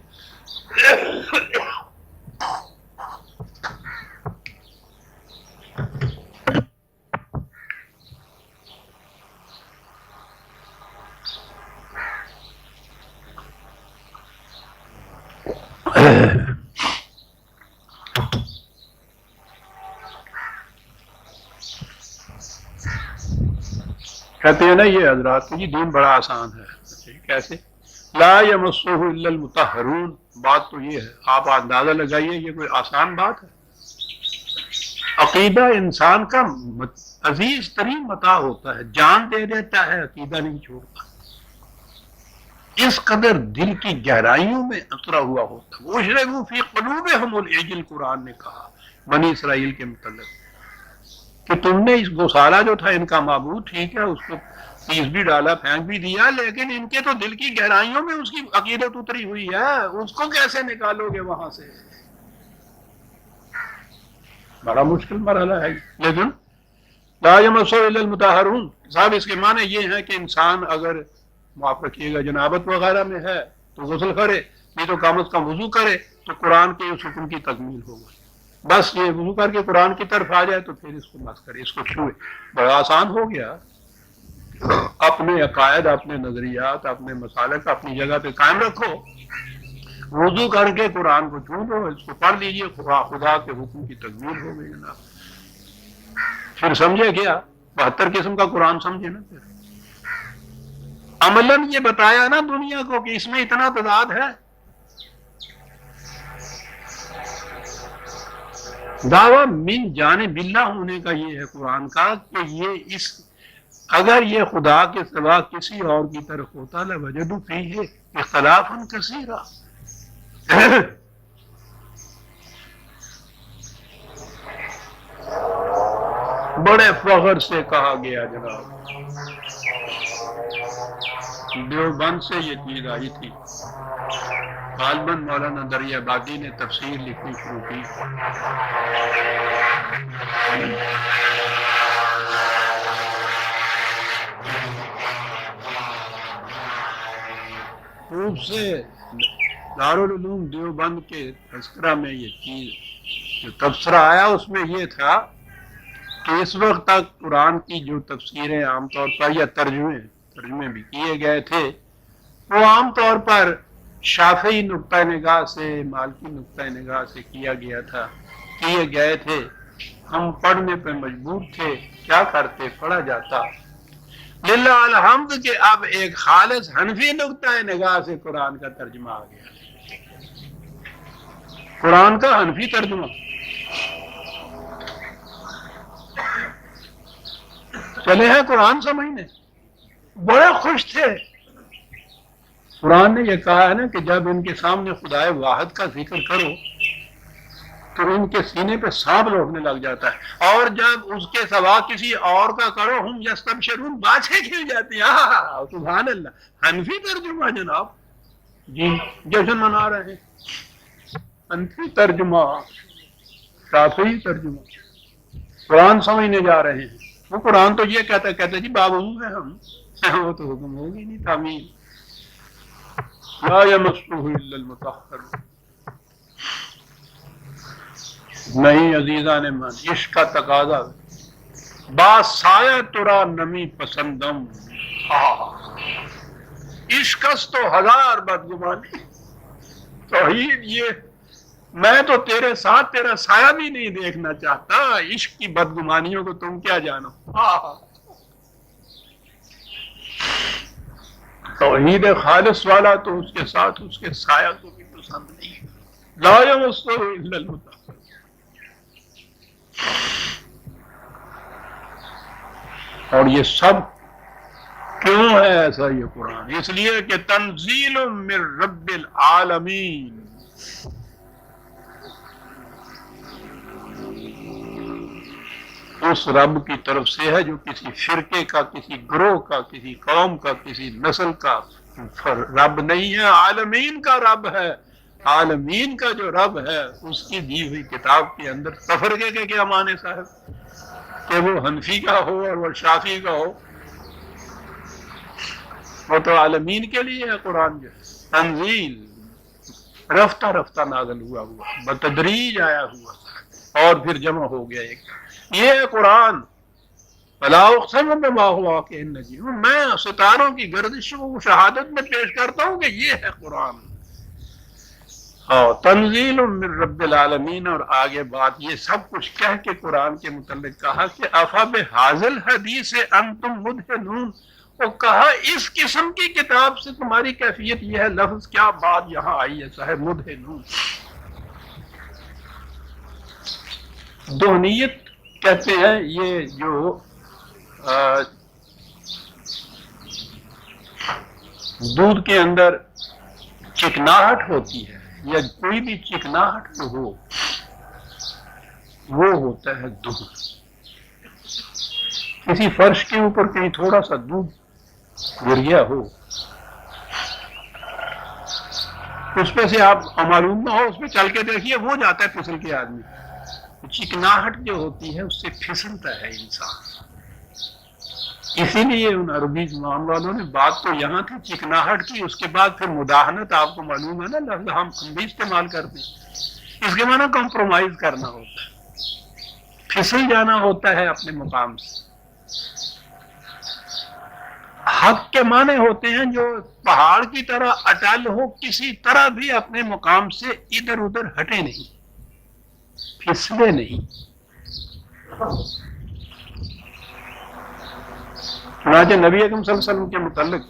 کہتے ہیں نا یہ حضرات کہ دین بڑا آسان ہے. کیسے؟ لا یمسہ الا المطہرون. بات تو یہ ہے، آپ اندازہ لگائیے یہ کوئی آسان بات ہے. عقیدہ انسان کا عزیز ترین متاع ہوتا ہے، جان دے دیتا ہے، عقیدہ نہیں چھوڑتا، اس قدر دل کی گہرائیوں میں اترا ہوا ہوتا ہے۔ وَأُشْرِبُوا فِي قُلُوبِهِمُ الْعِجْلَ، قرآن نے کہا بنی اسرائیل کے متعلق کہ تم نے اس گوسالہ جو تھا ان کا معبود، ٹھیک ہے، اس کو پیس بھی ڈالا، پھینک بھی دیا، لیکن ان کے تو دل کی گہرائیوں میں اس کی عقیدت اتری ہوئی ہے، اس کو کیسے نکالو گے وہاں سے؟ بڑا مشکل مرحلہ ہے، لیکن لا یمسہ الا المطہرون صاحب، اس کے معنی یہ ہے کہ انسان اگر معاف رکھیے گا جنابت وغیرہ میں ہے تو غسل کرے، نہیں تو کم از کم وضو کرے، تو قرآن کے اس حکم کی تکمیل ہوگا۔ بس یہ وضو کر کے قرآن کی طرف آ جائے تو پھر اس کو بس کرے، اس کو چھوئے، بڑا آسان ہو گیا۔ اپنے عقائد، اپنے نظریات، اپنے مسالک اپنی جگہ پہ قائم رکھو، وضو کر کے قرآن کو چھو دو، اس کو پڑھ لیجئے، خدا کے حکم کی تکمیل ہو گئی جناب۔ پھر سمجھے کیا 72 قسم کا قرآن سمجھے نا، پھر عملاً یہ بتایا نا دنیا کو کہ اس میں اتنا تضاد ہے۔ دعویٰ من جانب اللہ ہونے کا یہ ہے قرآن کا کہ یہ اگر یہ خدا کے سوا کسی اور کی طرف ہوتا لوجدوا فیہ اختلافا کثیرا، بڑے فخر سے کہا گیا جناب، دیوبند سے یہ چیز آئی تھی، غالباً مولانا دریا آبادی نے تفسیر لکھنی شروع کی، خوب سے دارالعلوم دیوبند کے تذکرہ میں یہ چیز جو تبصرہ آیا اس میں یہ تھا کہ اس وقت تک قرآن کی جو تفسیریں عام طور پر یا ترجمے بھی کیے گئے تھے وہ عام طور پر شافعی نقطہ نگاہ سے، مالکی نقطہ نگاہ سے کیے گئے تھے۔ ہم پڑھنے پہ مجبور تھے، کیا کرتے، پڑھا جاتا۔ للہ الحمد کہ اب ایک خالص حنفی نقطہ نگاہ سے قرآن کا ترجمہ آ گیا، قرآن کا حنفی ترجمہ۔ چلے ہیں قرآن سمجھنے، بڑے خوش تھے۔ قرآن نے یہ کہا ہے نا کہ جب ان کے سامنے خدائے واحد کا ذکر کرو تو ان کے سینے پہ سانپ لوٹنے لگ جاتا ہے، اور جب اس کے سوا کسی اور کا کرو ہم یستبشرون، باتیں کھل جاتی ہیں۔ سبحان اللہ، حنفی ترجمہ جناب، جی جشن منا رہے ہیں، حنفی ترجمہ، شافعی ترجمہ، قرآن سمجھنے جا رہے ہیں۔ وہ قرآن تو یہ کہتا جی باوضو ہے ہم، وہ تو حکم ہوگی نہیں، تعمیل لا یمسہ الا المطہرون۔ نہیں عزیزان من، عشق کا تقاضا، با سایہ ترا نمی پسندم، عشقست تو ہزار بدگمانی، توحید یہ میں تو تیرے ساتھ تیرا سایہ بھی نہیں دیکھنا چاہتا، عشق کی بدگمانیوں کو تم کیا جانو۔ توحید خالص والا تو اس کے ساتھ اس کے سایہ کو بھی پسند نہیں، لا یمسہ الا المطہرون۔ اور یہ سب کیوں ہے ایسا یہ قرآن؟ اس لیے کہ تنزیل من رب العالمین، اس رب کی طرف سے ہے جو کسی فرقے کا، کسی گروہ کا، کسی قوم کا، کسی نسل کا رب نہیں ہے، عالمین کا رب ہے۔ عالمین کا جو رب ہے اس کی دی ہوئی کتاب کے اندر تفرقے کے کیا معنی صاحب، کہ وہ حنفی کا ہو اور وہ شافعی کا ہو، وہ تو عالمین کے لیے ہے۔ قرآن جو تنزیل رفتہ رفتہ نازل ہوا بتدریج آیا ہوا اور پھر جمع ہو گیا ایک، یہ ہے قرآن۔ فلا اقسم بما هو واقع النجم، میں ستاروں کی گردش کو شہادت میں پیش کرتا ہوں کہ یہ ہے قرآن، اور تنزیل من رب العالمین۔ اور آگے بات یہ سب کچھ کہہ کے قرآن کے متعلق کہا کہ افبہذا الحدیث انتم مدہنون، وہ کہا اس قسم کی کتاب سے تمہاری کیفیت یہ ہے، لفظ کیا بات یہاں آئی ہے صاحب، مدہنون۔ دہنیت کہتے ہیں یہ جو دودھ کے اندر چکناہٹ ہوتی ہے یا کوئی بھی چکناہٹ جو ہو وہ ہوتا ہے دودھ. کسی فرش کے اوپر کہیں تھوڑا سا دودھ گر گیا ہو، اس پہ سے آپ معلوم نہ ہو، اس پہ چل کے دیکھیے وہ جاتا ہے پھسل کے آدمی. چکناہٹ جو ہوتی ہے اس سے پھسلتا ہے انسان. اسی لیے ان عربی زبان والوں نے بات تو یہاں تھی چکناہٹ کی، اس کے بعد پھر مداہنت، آپ کو معلوم ہے نا لفظ ہم بھی استعمال کرتے ہیں، اس کے معنی کمپرومائز کرنا ہوتا ہے، پھسل جانا ہوتا ہے اپنے مقام سے. حق کے معنی ہوتے ہیں جو پہاڑ کی طرح اٹل ہو، کسی طرح بھی اپنے مقام سے ادھر ادھر ہٹے نہیں، پھسلے نہیں. چنانچہ نبی اکرم صلی اللہ علیہ وسلم کے متعلق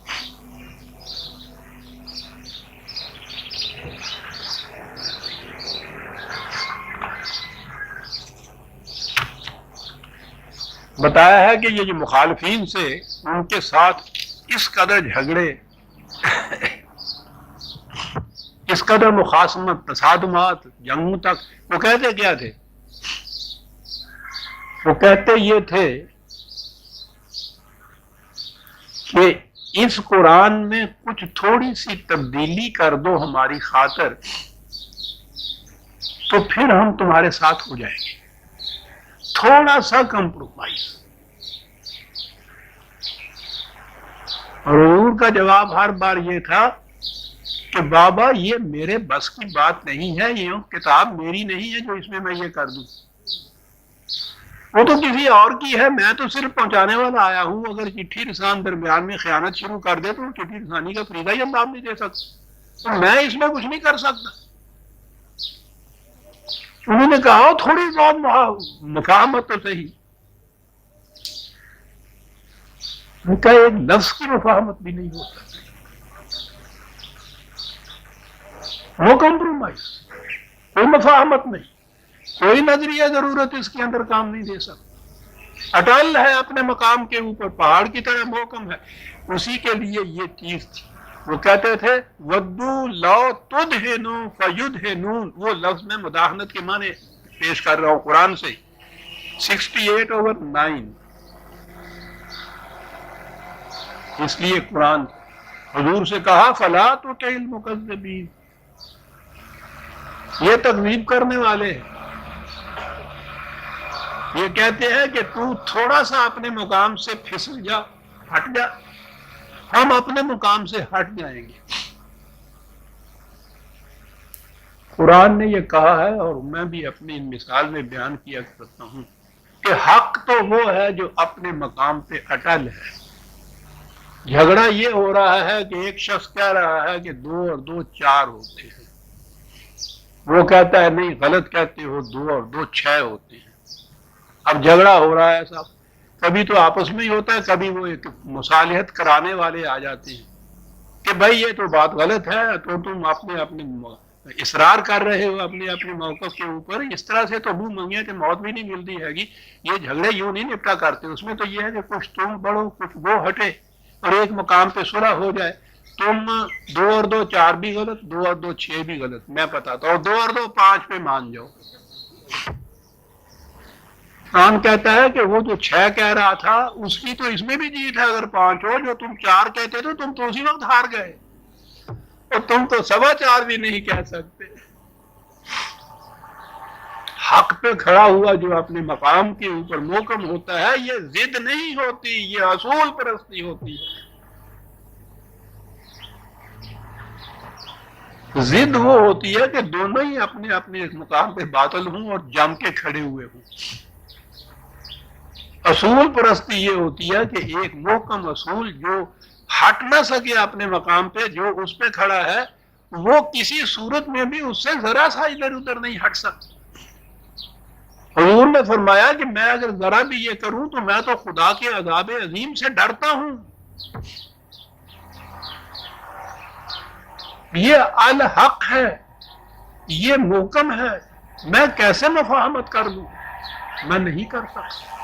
بتایا ہے کہ یہ جو مخالفین سے ان کے ساتھ اس قدر جھگڑے، اس قدر مخاصمت، تصادمات، جنگوں تک، وہ کہتے کیا تھے؟ وہ کہتے یہ تھے کہ اس قرآن میں کچھ تھوڑی سی تبدیلی کر دو ہماری خاطر تو پھر ہم تمہارے ساتھ ہو جائیں گے. تھوڑا سا کمپرومائز. اور حضور کا جواب ہر بار یہ تھا کہ بابا یہ میرے بس کی بات نہیں ہے، یہ کتاب میری نہیں ہے جو اس میں یہ کر دوں، وہ تو کسی اور کی ہے، میں تو صرف پہنچانے والا آیا ہوں. اگر چٹھی رسان درمیان میں خیانت شروع کر دے تو چٹھی رسانی کا فریضہ ہی اللہ نہیں دے سکتا، تو میں اس میں کچھ نہیں کر سکتا. انہوں نے کہا تھوڑی بہت مفاہمت تو صحیح. ان کا ایک لفظ کی مفاہمت بھی نہیں ہوتا، وہ کمپرومائز، کوئی مفاہمت نہیں، کوئی نظریہ ضرورت اس کے اندر کام نہیں دے سکتا. اٹل ہے اپنے مقام کے اوپر، پہاڑ کی طرح محکم ہے. اسی کے لیے یہ چیز تھی. وہ کہتے تھے ودو لو تدہنوا فیدہنون. وہ لفظ میں مداہنت کے معنی پیش کر رہا ہوں قرآن سے، 68/9. اس لیے قرآن حضور سے کہا فلا تطع المکذبین، یہ تکذیب کرنے والے ہیں، یہ کہتے ہیں کہ تو تھوڑا سا اپنے مقام سے پھسل جا، ہٹ جا، ہم اپنے مقام سے ہٹ جائیں گے. قرآن نے یہ کہا ہے اور میں بھی اپنی مثال میں بیان کیا کرتا ہوں کہ حق تو وہ ہے جو اپنے مقام پہ اٹل ہے. جھگڑا یہ ہو رہا ہے کہ ایک شخص کہہ رہا ہے کہ 2 اور 2 4 ہوتے ہیں، وہ کہتا ہے نہیں غلط کہتے ہو، 2 اور 2 6 ہوتے ہیں. اب جھگڑا ہو رہا ہے صاحب، کبھی تو آپس میں ہی ہوتا ہے، کبھی وہ ایک مصالحت کرانے والے آ جاتے ہیں کہ بھائی یہ تو بات غلط ہے، تو تم اپنے اصرار کر رہے ہو اپنے موقف کے اوپر. اس طرح سے تو منہ منگے کہ موت بھی نہیں ملتی ہے گی. یہ جھگڑے یوں نہیں نپٹا کرتے، اس میں تو یہ ہے کہ کچھ تم بڑھو کچھ وہ ہٹے اور ایک مقام پہ صلح ہو جائے. تم 2 اور 2 4 بھی غلط، 2 اور 2 6 بھی غلط، میں بتاتا ہوں، 2 اور 2 5 پہ مان جاؤ. قرآن کہتا ہے کہ وہ جو 6 کہہ رہا تھا اس کی تو اس میں بھی جیت ہے اگر 5 ہو. جو تم 4 کہتے تھے تم تو اسی وقت ہار گئے، اور تم تو 4.25 بھی نہیں کہہ سکتے. حق پہ کھڑا ہوا جو اپنے مقام کے اوپر محکم ہوتا ہے، یہ ضد نہیں ہوتی، یہ اصول پرستی ہوتی ہے. ضد وہ ہوتی ہے کہ دونوں ہی اپنے اپنے مقام پہ باطل ہوں اور جم کے کھڑے ہوئے ہوں. اصول پرستی یہ ہوتی ہے کہ ایک محکم اصول جو ہٹ نہ سکے اپنے مقام پہ، جو اس پہ کھڑا ہے وہ کسی صورت میں بھی اس سے ذرا سا ادھر ادھر نہیں ہٹ سکتا. حضور نے فرمایا کہ میں اگر ذرا بھی یہ کروں تو میں تو خدا کے عذاب عظیم سے ڈرتا ہوں. یہ الحق ہے، یہ محکم ہے، میں کیسے مفاہمت کر لوں؟ میں نہیں کر سکتا.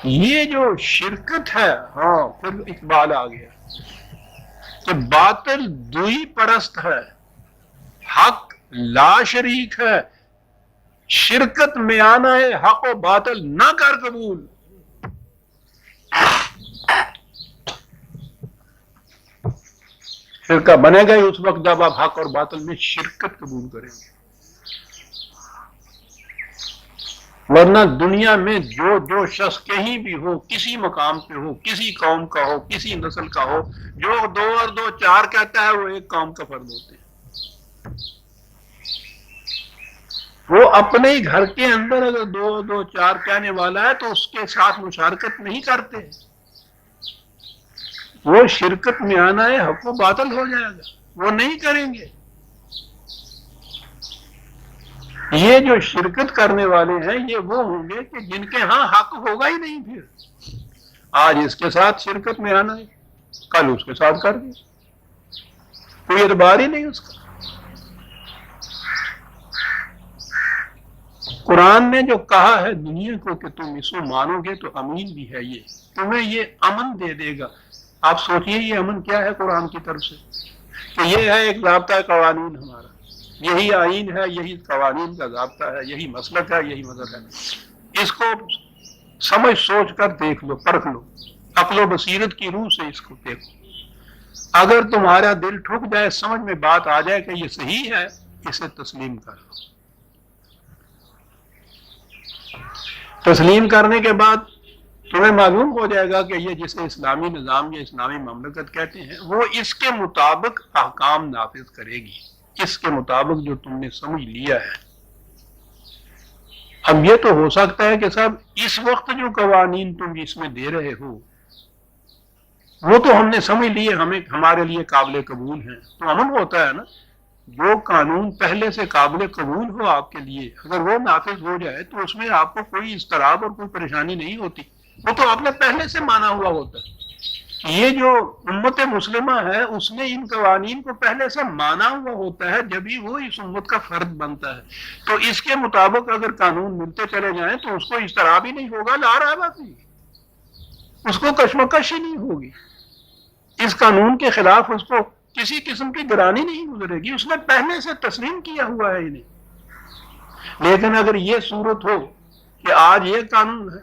یہ جو شرکت ہے، ہاں پھر اقبال آ گیا کہ باطل دوئی پرست ہے، حق لا شریک ہے، شرکت میں آنا ہے حق و باطل نہ کر قبول۔ فرقہ بنے گا ہی اس وقت جب آپ حق اور باطل میں شرکت قبول کریں گے، ورنہ دنیا میں جو شخص کہیں بھی ہو، کسی مقام پہ ہو، کسی قوم کا ہو، کسی نسل کا ہو، جو 2 اور 2 4 کہتا ہے وہ ایک قوم کا فرد ہوتے ہیں۔ وہ اپنے ہی گھر کے اندر اگر 2 اور 2 4 کہنے والا ہے تو اس کے ساتھ مشارکت نہیں کرتے، وہ شرکت میں آنا ہے حق و باطل ہو جائے گا، وہ نہیں کریں گے۔ یہ جو شرکت کرنے والے ہیں یہ وہ ہوں گے کہ جن کے ہاں حق ہوگا ہی نہیں، پھر آج اس کے ساتھ شرکت میں آنا ہے، کل اس کے ساتھ کر دیں، کوئی اعتبار ہی نہیں اس کا۔ قرآن نے جو کہا ہے دنیا کو کہ تم اس کو مانو گے تو امین بھی ہے، یہ تمہیں یہ امن دے دے گا۔ آپ سوچئے یہ امن کیا ہے قرآن کی طرف سے، کہ یہ ہے ایک ضابطہ قوانین ہمارا، یہی آئین ہے، یہی قوانین کا ضابطہ ہے، یہی مسلک ہے، یہی مذہب ہے۔ اس کو سمجھ سوچ کر دیکھ لو، پرکھ لو، عقل و بصیرت کی روح سے اس کو دیکھو۔ اگر تمہارا دل ٹھک جائے، سمجھ میں بات آ جائے کہ یہ صحیح ہے، اسے تسلیم کر لو۔ تسلیم کرنے کے بعد تمہیں معلوم ہو جائے گا کہ یہ جسے اسلامی نظام یا اسلامی مملکت کہتے ہیں وہ اس کے مطابق احکام نافذ کرے گی، اس کے مطابق جو تم نے سمجھ لیا ہے۔ اب یہ تو ہو سکتا ہے کہ صاحب اس وقت جو قوانین تم اس میں دے رہے ہو وہ تو ہم نے سمجھ لیے، ہمارے لیے قابل قبول ہیں، تو امن ہوتا ہے نا۔ جو قانون پہلے سے قابل قبول ہو آپ کے لیے، اگر وہ نافذ ہو جائے تو اس میں آپ کو کوئی اضطراب اور کوئی پریشانی نہیں ہوتی، وہ تو آپ نے پہلے سے مانا ہوا ہوتا ہے۔ یہ جو امت مسلمہ ہے اس نے ان قوانین کو پہلے سے مانا ہوا ہوتا ہے، جبھی وہ اس امت کا فرد بنتا ہے، تو اس کے مطابق اگر قانون ملتے چلے جائیں تو اس کو اضطراب ہی نہیں ہوگا، لا رہا بات نہیں، اس کو کشمکش ہی نہیں ہوگی، اس قانون کے خلاف اس کو کسی قسم کی گرانی نہیں گزرے گی، اس نے پہلے سے تسلیم کیا ہوا ہے انہیں۔ لیکن اگر یہ صورت ہو کہ آج یہ قانون ہے،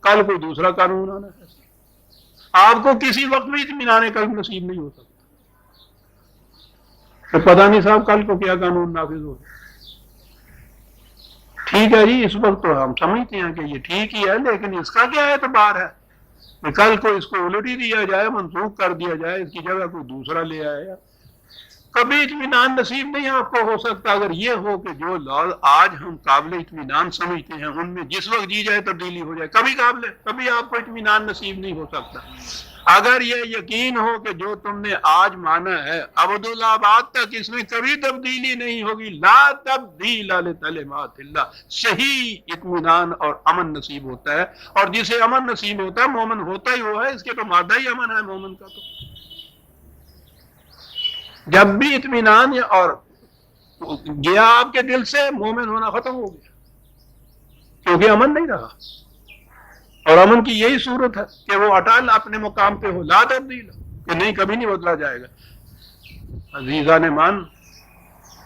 کل کوئی دوسرا قانون آنا ہے، آپ کو کسی وقت بھی اطمینان قلب نصیب نہیں ہو سکتا کہ پتہ نہیں صاحب کل کو کیا قانون نافذ ہو۔ ٹھیک ہے جی، اس وقت تو ہم سمجھتے ہیں کہ یہ ٹھیک ہی ہے، لیکن اس کا کیا اعتبار ہے کہ کل کو اس کو الٹ ہی دیا جائے، منسوخ کر دیا جائے، اس کی جگہ کوئی دوسرا لے آئے۔ کبھی اطمینان نصیب نہیں آپ کو ہو سکتا اگر یہ ہو کہ جو لاز آج ہم قابل اطمینان سمجھتے ہیں ان میں جس وقت جی جائے تبدیلی ہو جائے، کبھی آپ کو اطمینان نصیب نہیں ہو سکتا۔ اگر یہ یقین ہو کہ جو تم نے آج مانا ہے عبدالآباد تک اس میں کبھی تبدیلی نہیں ہوگی، لا تبدیل لکلمات اللہ، صحیح اطمینان اور امن نصیب ہوتا ہے، اور جسے امن نصیب ہوتا ہے مومن ہوتا ہی وہ ہے، اس کے تو مادہ ہی امن ہے مومن کا۔ تو جب بھی اطمینان اور گیا آپ کے دل سے، مومن ہونا ختم ہو گیا، کیونکہ امن نہیں رہا، اور امن کی یہی صورت ہے کہ وہ اٹل اپنے مقام پہ ہو، لا تبدیل، کہ نہیں کبھی نہیں بدلا جائے گا۔ عزیزان مان،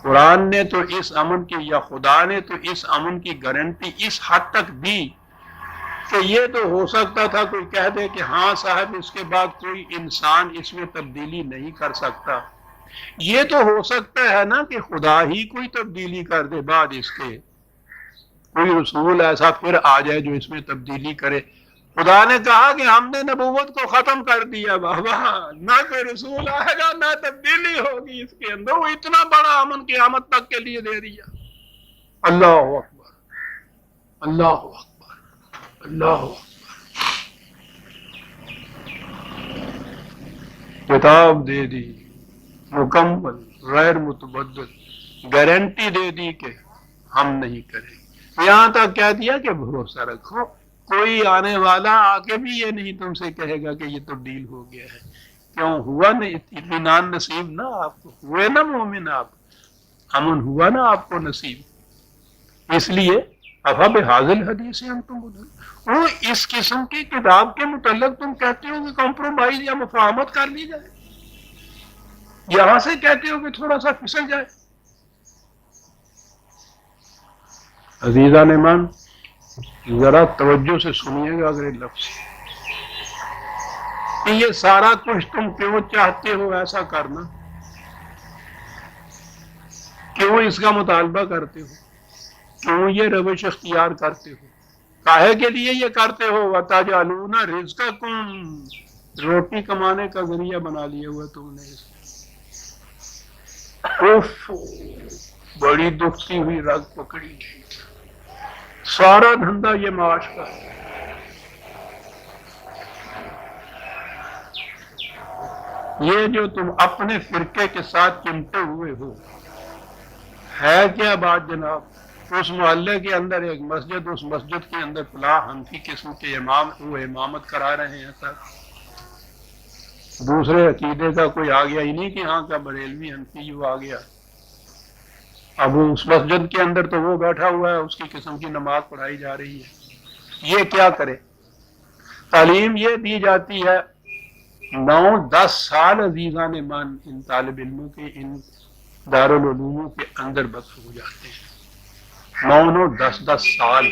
قرآن نے تو اس امن کی، یا خدا نے تو اس امن کی گارنٹی اس حد تک دی کہ یہ تو ہو سکتا تھا کوئی کہہ دے کہ ہاں صاحب اس کے بعد کوئی انسان اس میں تبدیلی نہیں کر سکتا، یہ تو ہو سکتا ہے نا کہ خدا ہی کوئی تبدیلی کر دے بعد اس کے، کوئی رسول ایسا پھر آ جائے جو اس میں تبدیلی کرے۔ خدا نے کہا کہ ہم نے نبوت کو ختم کر دیا، بابا نہ کوئی رسول آئے گا نہ تبدیلی ہوگی اس کے اندر، وہ اتنا بڑا امن قیامت تک کے لیے دے دیا۔ اللہ اکبر، اللہ اکبر، اللہ اکبر۔ کتاب دے دی مکمل غیر متبدل، گارنٹی دے دی کہ ہم نہیں کریں گے، یہاں تک کہہ دیا کہ بھروسہ رکھو، کوئی آنے والا آ کے بھی یہ نہیں تم سے کہے گا کہ یہ تبدیل ہو گیا ہے۔ کیوں ہوا نہیں اطمینان نصیب نا آپ کو، ہوئے نا مومن، آپ امن ہوا نا آپ کو نصیب۔ اس لیے افب حاضل حدیث ہم تم وہ اس قسم کی کتاب کے متعلق تم کہتے ہو کہ کمپرومائز یا مفاہمت کر لی جائے، یہاں سے کہتے ہو کہ تھوڑا سا پھسل جائے۔ عزیزان ایمان ذرا توجہ سے سنیے گا اگر لفظ کہ یہ سارا کچھ تم کیوں چاہتے ہو ایسا کرنا، کیوں اس کا مطالبہ کرتے ہو، کیوں یہ روش اختیار کرتے ہو، کاہے کے لیے یہ کرتے ہو؟ وَتَجْعَلُونَ رِزْقَكُمْ، روٹی کمانے کا ذریعہ بنا لیے ہوئے تم نے اس اف بڑی دکھتی ہوئی رگ پکڑی، سارا دھندا یہ معاش کا ہے۔ یہ جو تم اپنے فرقے کے ساتھ چمٹے ہوئے ہو ہے کیا بات جناب؟ اس محلے کے اندر ایک مسجد، اس مسجد کے اندر فلاں حنفی قسم کے امام وہ امامت کرا رہے ہیں سر، دوسرے عقیدے کا کوئی آ گیا ہی نہیں کہ ہاں کا بریلوی حنفی وہ آ گیا، اب اس مسجد کے اندر تو وہ بیٹھا ہوا ہے، اس کی قسم کی نماز پڑھائی جا رہی ہے۔ یہ کیا کرے؟ تعلیم یہ دی جاتی ہے 9-10 سال عزیزان ایمان ان طالب علموں کے ان دارالعلوموں کے اندر بس ہو جاتے ہیں، 9-10 سال۔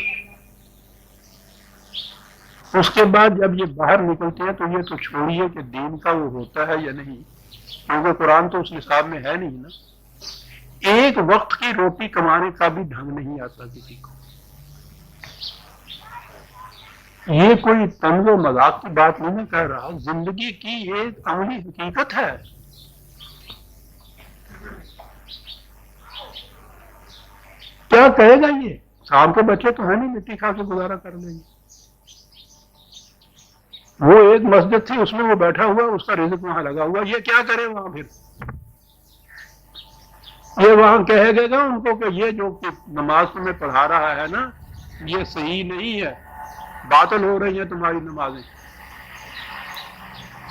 اس کے بعد جب یہ باہر نکلتے ہیں تو یہ تو چھوڑیے کہ دین کا وہ ہوتا ہے یا نہیں، کیونکہ قرآن تو اس نصاب میں ہے نہیں نا۔ ایک وقت کی روٹی کمانے کا بھی ڈھنگ نہیں آتا کسی کو۔ یہ کوئی طنز و مذاق کی بات نہیں میں کہہ رہا، زندگی کی ایک عملی حقیقت ہے۔ کیا کہے گا یہ؟ صاحب کے بچے تو ہیں نہیں، مٹی کھا کے گزارا کر لیں گے۔ وہ ایک مسجد تھی، اس میں وہ بیٹھا ہوا، اس کا رزق وہاں لگا ہوا، یہ کیا کرے وہاں؟ پھر یہ وہاں کہے گا ان کو کہ یہ جو نماز تمہیں پڑھا رہا ہے نا یہ صحیح نہیں ہے، باطل ہو رہی ہیں تمہاری نمازیں،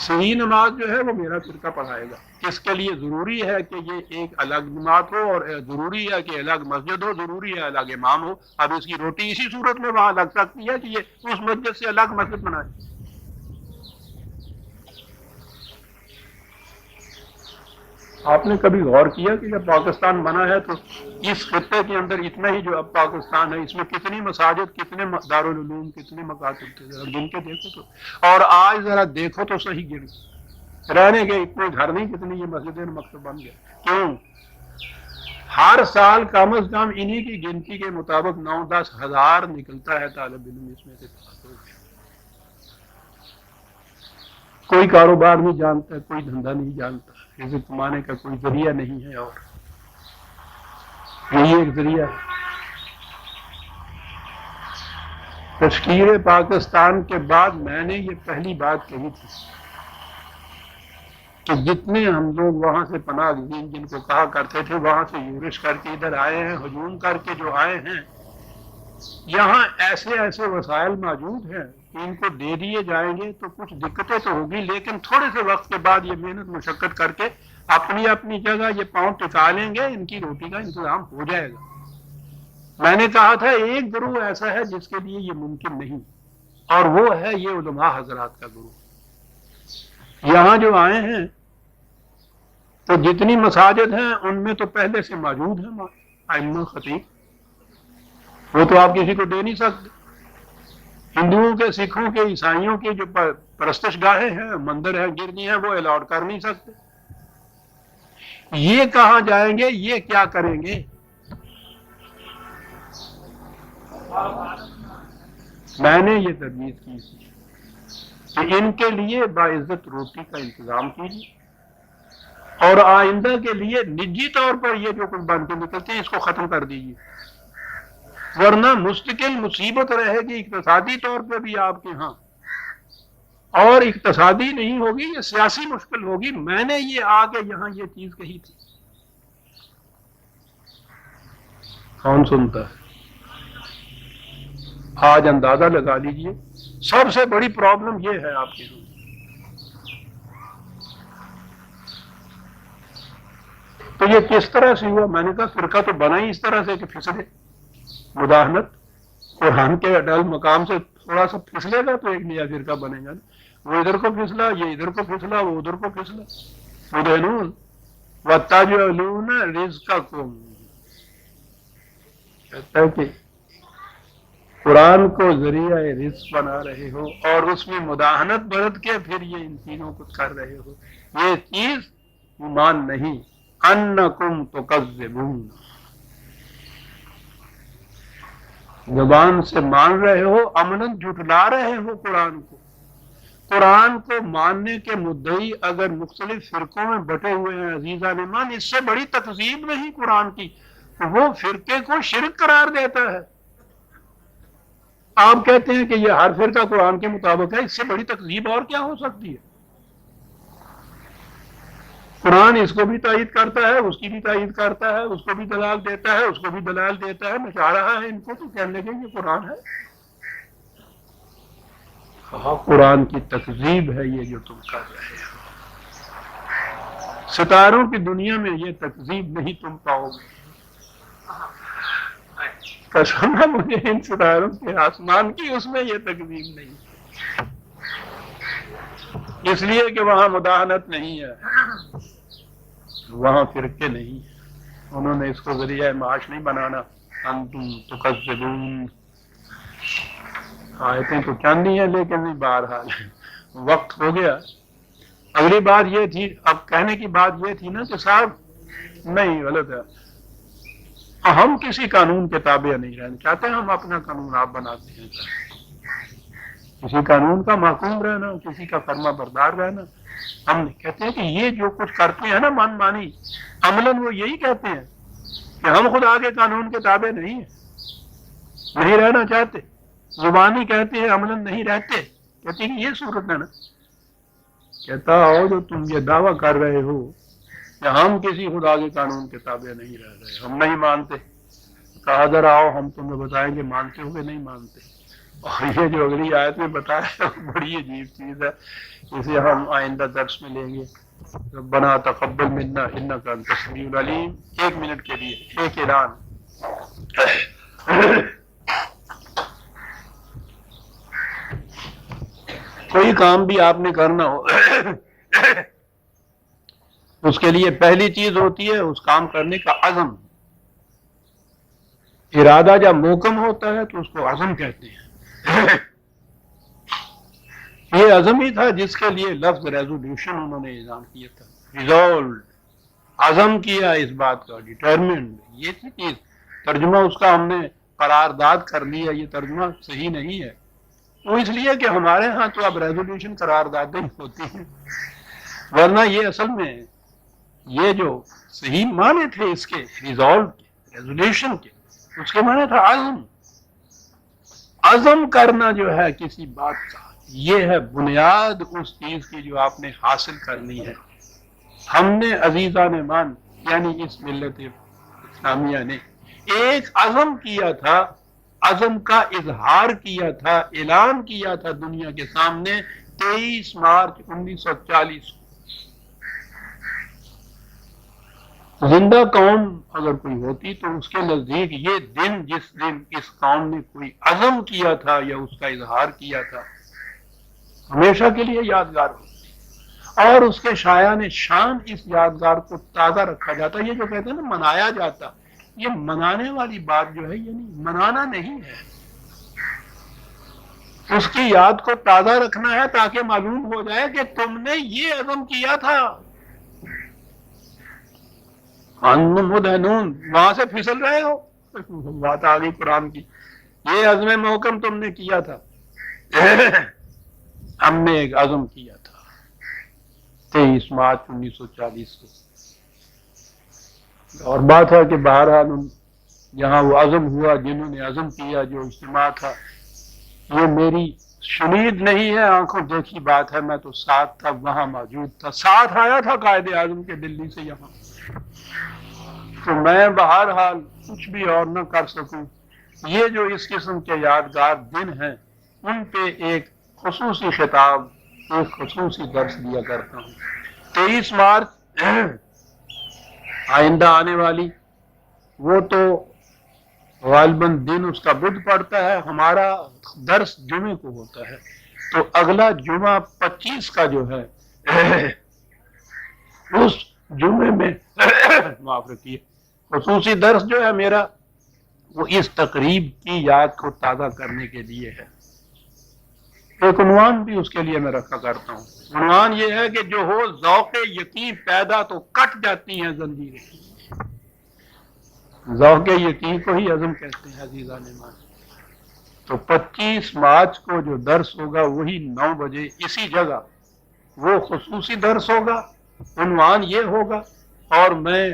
صحیح نماز جو ہے وہ میرا فرقہ پڑھائے گا۔ اس کے لیے ضروری ہے کہ یہ ایک الگ جماعت ہو، اور ضروری ہے کہ الگ مسجد ہو، ضروری ہے الگ امام ہو۔ اب اس کی روٹی اسی صورت میں وہاں لگ سکتی ہے کہ یہ اس مسجد سے الگ مسجد بنائے۔ آپ نے کبھی غور کیا کہ جب پاکستان بنا ہے تو اس خطے کے اندر اتنا ہی جو اب پاکستان ہے اس میں کتنی مساجد، کتنے دارالعلوم، کتنے مکاتب تھے؟ ذرا گن کے دیکھو تو، اور آج ذرا دیکھو تو صحیح گن رہنے کے اتنے گھر نہیں جتنی یہ مسجدیں مکتب بن گئے۔ کیوں؟ ہر سال کم از کم انہی کی گنتی کے مطابق 9-10 ہزار نکلتا ہے طالب علم اس میں سے۔ کوئی کاروبار نہیں جانتا، کوئی دھندا نہیں جانتا، رزق کمانے کا کوئی ذریعہ نہیں ہے، اور یہی ایک ذریعہ ہے۔ تشکیل پاکستان کے بعد میں نے یہ پہلی بات کہی تھی کہ جتنے ہم لوگ وہاں سے پناہ گزین جن کو کہا کرتے تھے وہاں سے یورش کر کے ادھر آئے ہیں، ہجوم کر کے جو آئے ہیں، یہاں ایسے ایسے وسائل موجود ہیں کہ ان کو دے دیے جائیں گے تو کچھ دقتیں تو ہوگی، لیکن تھوڑے سے وقت کے بعد یہ محنت مشقت کر کے اپنی اپنی جگہ یہ پاؤں ٹکا لیں گے، ان کی روٹی کا انتظام ہو جائے گا۔ میں نے کہا تھا ایک گروہ ایسا ہے جس کے لیے یہ ممکن نہیں، اور وہ ہے یہ علماء حضرات کا گروہ۔ یہاں جو آئے ہیں تو جتنی مساجد ہیں ان میں تو پہلے سے موجود ہیں ائمہ خطیب، وہ تو آپ کسی کو دے نہیں سکتے۔ ہندوؤں کے، سکھوں کے، عیسائیوں کی جو پرستش گاہیں ہیں، مندر ہیں، گرجی ہیں، وہ الاٹ کر نہیں سکتے۔ یہ کہاں جائیں گے؟ یہ کیا کریں گے؟ میں نے یہ تجویز کی تھی کہ ان کے لیے باعزت روٹی کا انتظام کیجیے، اور آئندہ کے لیے نجی طور پر یہ جو کچھ بن کے نکلتے ہیں اس کو ختم کر دیجیے، ورنہ مستقل مصیبت رہے گی اقتصادی طور پہ بھی آپ کے ہاں، اور اقتصادی نہیں ہوگی، یہ سیاسی مشکل ہوگی۔ میں نے یہ آ کے یہاں یہ چیز کہی تھی، کون سنتا ہے؟ آج اندازہ لگا لیجئے سب سے بڑی پرابلم یہ ہے آپ کے ہاں۔ تو یہ کس طرح سے ہوا؟ میں نے کہا فرقہ تو بنا ہی اس طرح سے کہ پھسلے، مداہنت قرآن کے اٹل مقام سے تھوڑا سا پھسلے گا تو ایک نیا فرقہ بنے گا نا. وہ ادھر کو پھسلا، یہ ادھر کو پھسلا، وہ ادھر کو پھسلا. مدینون وَتَجْعَلُونَ رِزْقَكُمْ، کہتا ہے کہ قرآن کو ذریعہ رزق بنا رہے ہو اور اس میں مداہنت برت کے پھر یہ ان تینوں کو کر رہے ہو. یہ چیز ایمان نہیں. انکم تکذبون، زبان سے مان رہے ہو، عملاً جھٹلا رہے ہو قرآن کو. قرآن کو ماننے کے مدعی اگر مختلف فرقوں میں بٹے ہوئے ہیں عزیزان ایمان، اس سے بڑی تکذیب نہیں قرآن کی. وہ فرقے کو شرک قرار دیتا ہے. آپ کہتے ہیں کہ یہ ہر فرقہ قرآن کے مطابق ہے، اس سے بڑی تکذیب اور کیا ہو سکتی ہے؟ قرآن اس کو بھی تائید کرتا ہے، اس کی بھی تائید کرتا ہے، اس کو بھی دلال دیتا ہے، اس کو بھی دلال دیتا ہے. نچا رہا ہے ان کو تو کہنے لگے یہ قرآن ہے. کہا قرآن کی تکذیب ہے یہ جو تم کر رہے ہو. ستاروں کی دنیا میں یہ تکذیب نہیں تم پاؤ گے. قسم ہے مجھے ان ستاروں کے آسمان کی، اس میں یہ تکذیب نہیں، اس لیے کہ وہاں مداہنت نہیں ہے، وہاں فرقے نہیں ہیں. انہوں نے اس کو ذریعہ معاش نہیں بنانا. انتم تکذبون. آیتیں تو چاندی ہیں لیکن بہرحال وقت ہو گیا. اگلی بات یہ تھی، اب کہنے کی بات یہ تھی نا کہ صاحب نہیں غلط ہے، ہم کسی قانون کے تابع نہیں رہنا چاہتے، ہم اپنا قانون آپ بناتے ہیں. کسی قانون کا محکوم رہنا، کسی کا فرما بردار رہنا ہم نہیں کہتے ہیں. کہ یہ جو کچھ کرتے ہیں نا من مانی، عملاً وہ یہی کہتے ہیں کہ ہم خدا کے قانون کے تابع نہیں ہیں، نہیں رہنا چاہتے. زبانی کہتے ہیں، عملاً نہیں رہتے. کہتے ہیں کہ یہ صورت ہے نا. کہتا ہو جو تم یہ دعویٰ کر رہے ہو کہ ہم کسی خدا کے قانون کے تابع نہیں رہ رہے، ہم نہیں مانتے. کہا ذرا آؤ ہم تمہیں بتائیں گے مانتے ہو کہ نہیں مانتے. اور یہ جو اگلی آیت میں بتایا بڑی عجیب چیز ہے، اسے ہم آئندہ درس میں لیں گے. ربنا تقبل منا انک انت السمیع العلیم. 1 منٹ کے لیے ایک اعلان. کوئی کام بھی آپ نے کرنا ہو اس کے لیے پہلی چیز ہوتی ہے اس کام کرنے کا عزم. ارادہ جب محکم ہوتا ہے تو اس کو عزم کہتے ہیں. یہ عزم ہی تھا جس کے لیے لفظ ریزولوشن انہوں نے اعلان کیا تھا. ریزولوڈ، عزم کیا اس بات کا، ڈیٹرمنڈ. یہ تھی چیز. ترجمہ اس کا ہم نے قرارداد کر لیا، یہ ترجمہ صحیح نہیں ہے. وہ اس لیے کہ ہمارے ہاں تو اب ریزولوشن قراردادیں ہوتی ہیں، ورنہ یہ اصل میں یہ جو صحیح معنی تھے اس کے ریزولو کے، ریزولوشن کے، اس کے معنی تھا عزم. عزم کرنا جو ہے کسی بات کا، یہ ہے بنیاد اس چیز کی جو آپ نے حاصل کرنی ہے. ہم نے عزیزان ایمان یعنی اس ملت اسلامیہ نے ایک عزم کیا تھا، عزم کا اظہار کیا تھا، اعلان کیا تھا دنیا کے سامنے 23 مارچ 1940. زندہ قوم اگر کوئی ہوتی تو اس کے نزدیک یہ دن، جس دن اس قوم نے کوئی عزم کیا تھا یا اس کا اظہار کیا تھا، ہمیشہ کے لیے یادگار ہوتی اور اس کے شایان شان اس یادگار کو تازہ رکھا جاتا. یہ جو کہتے ہیں نا منایا جاتا، یہ منانے والی بات جو ہے یعنی منانا نہیں ہے، اس کی یاد کو تازہ رکھنا ہے تاکہ معلوم ہو جائے کہ تم نے یہ عزم کیا تھا. مدہنون، وہاں سے پھسل رہے ہو، بات آ گئی قرآن کی. یہ عزم محکم تم نے کیا تھا. ہم نے ایک عزم کیا تھا 23 مارچ 1940 کو. اور بات ہے کہ بہرحال یہاں وہ عزم ہوا، جنہوں نے عزم کیا، جو اجتماع تھا، یہ میری شنید نہیں ہے، آنکھوں دیکھی بات ہے. میں تو ساتھ تھا، وہاں موجود تھا، ساتھ آیا تھا قائد اعظم کے دلی سے یہاں. تو میں بہرحال کچھ بھی اور نہ کر سکوں. یہ جو اس قسم کے یادگار دن ہیں ان پہ ایک خصوصی خطاب، ایک خصوصی درس دیا کرتا ہوں. 23 مارچ آئندہ آنے والی وہ تو غالباً دن اس کا بدھ پڑتا ہے، ہمارا درس جمعے کو ہوتا ہے، تو اگلا جمعہ 25 کا جو ہے اس جمعے میں معاف رکھیے خصوصی درس جو ہے میرا وہ اس تقریب کی یاد کو تازہ کرنے کے لیے ہے۔ ایک عنوان بھی اس کے لیے میں رکھا کرتا ہوں، عنوان یہ ہے کہ جو ہو ذوق یقین پیدا تو کٹ جاتی ہیں زنجیریں۔ ذوق یقین کو ہی عزم کہتے ہیں عزیزان ایمان۔ تو 25 مارچ کو جو درس ہوگا وہی 9 بجے اسی جگہ وہ خصوصی درس ہوگا، عنوان یہ ہوگا، اور میں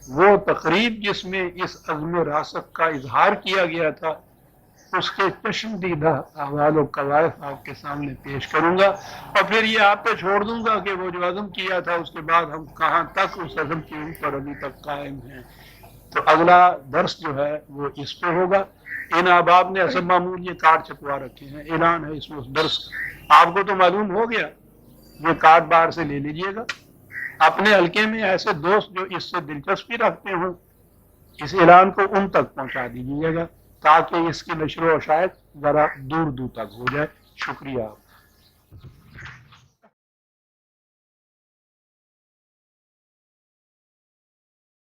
وہ تقریب جس میں اس عزم راست کا اظہار کیا گیا تھا اس کے چشمدیدہ احوال و قواعد آپ کے سامنے پیش کروں گا، اور پھر یہ آپ پہ چھوڑ دوں گا کہ وہ جو عزم کیا تھا اس کے بعد ہم کہاں تک اس عزم کے اوپر ابھی تک قائم ہیں۔ تو اگلا درس جو ہے وہ اس پہ ہوگا۔ ان احباب نے اصل معمول یہ کارڈ چھپوا رکھے ہیں، اعلان ہے اس میں اس درس کا، آپ کو تو معلوم ہو گیا، یہ کارڈ باہر سے لے لیجئے گا، اپنے حلقے میں ایسے دوست جو اس سے دلچسپی رکھتے ہوں اس اعلان کو ان تک پہنچا دیجیے گا تاکہ اس کی نشر و اشاعت ذرا دور دور تک ہو جائے۔ شکریہ۔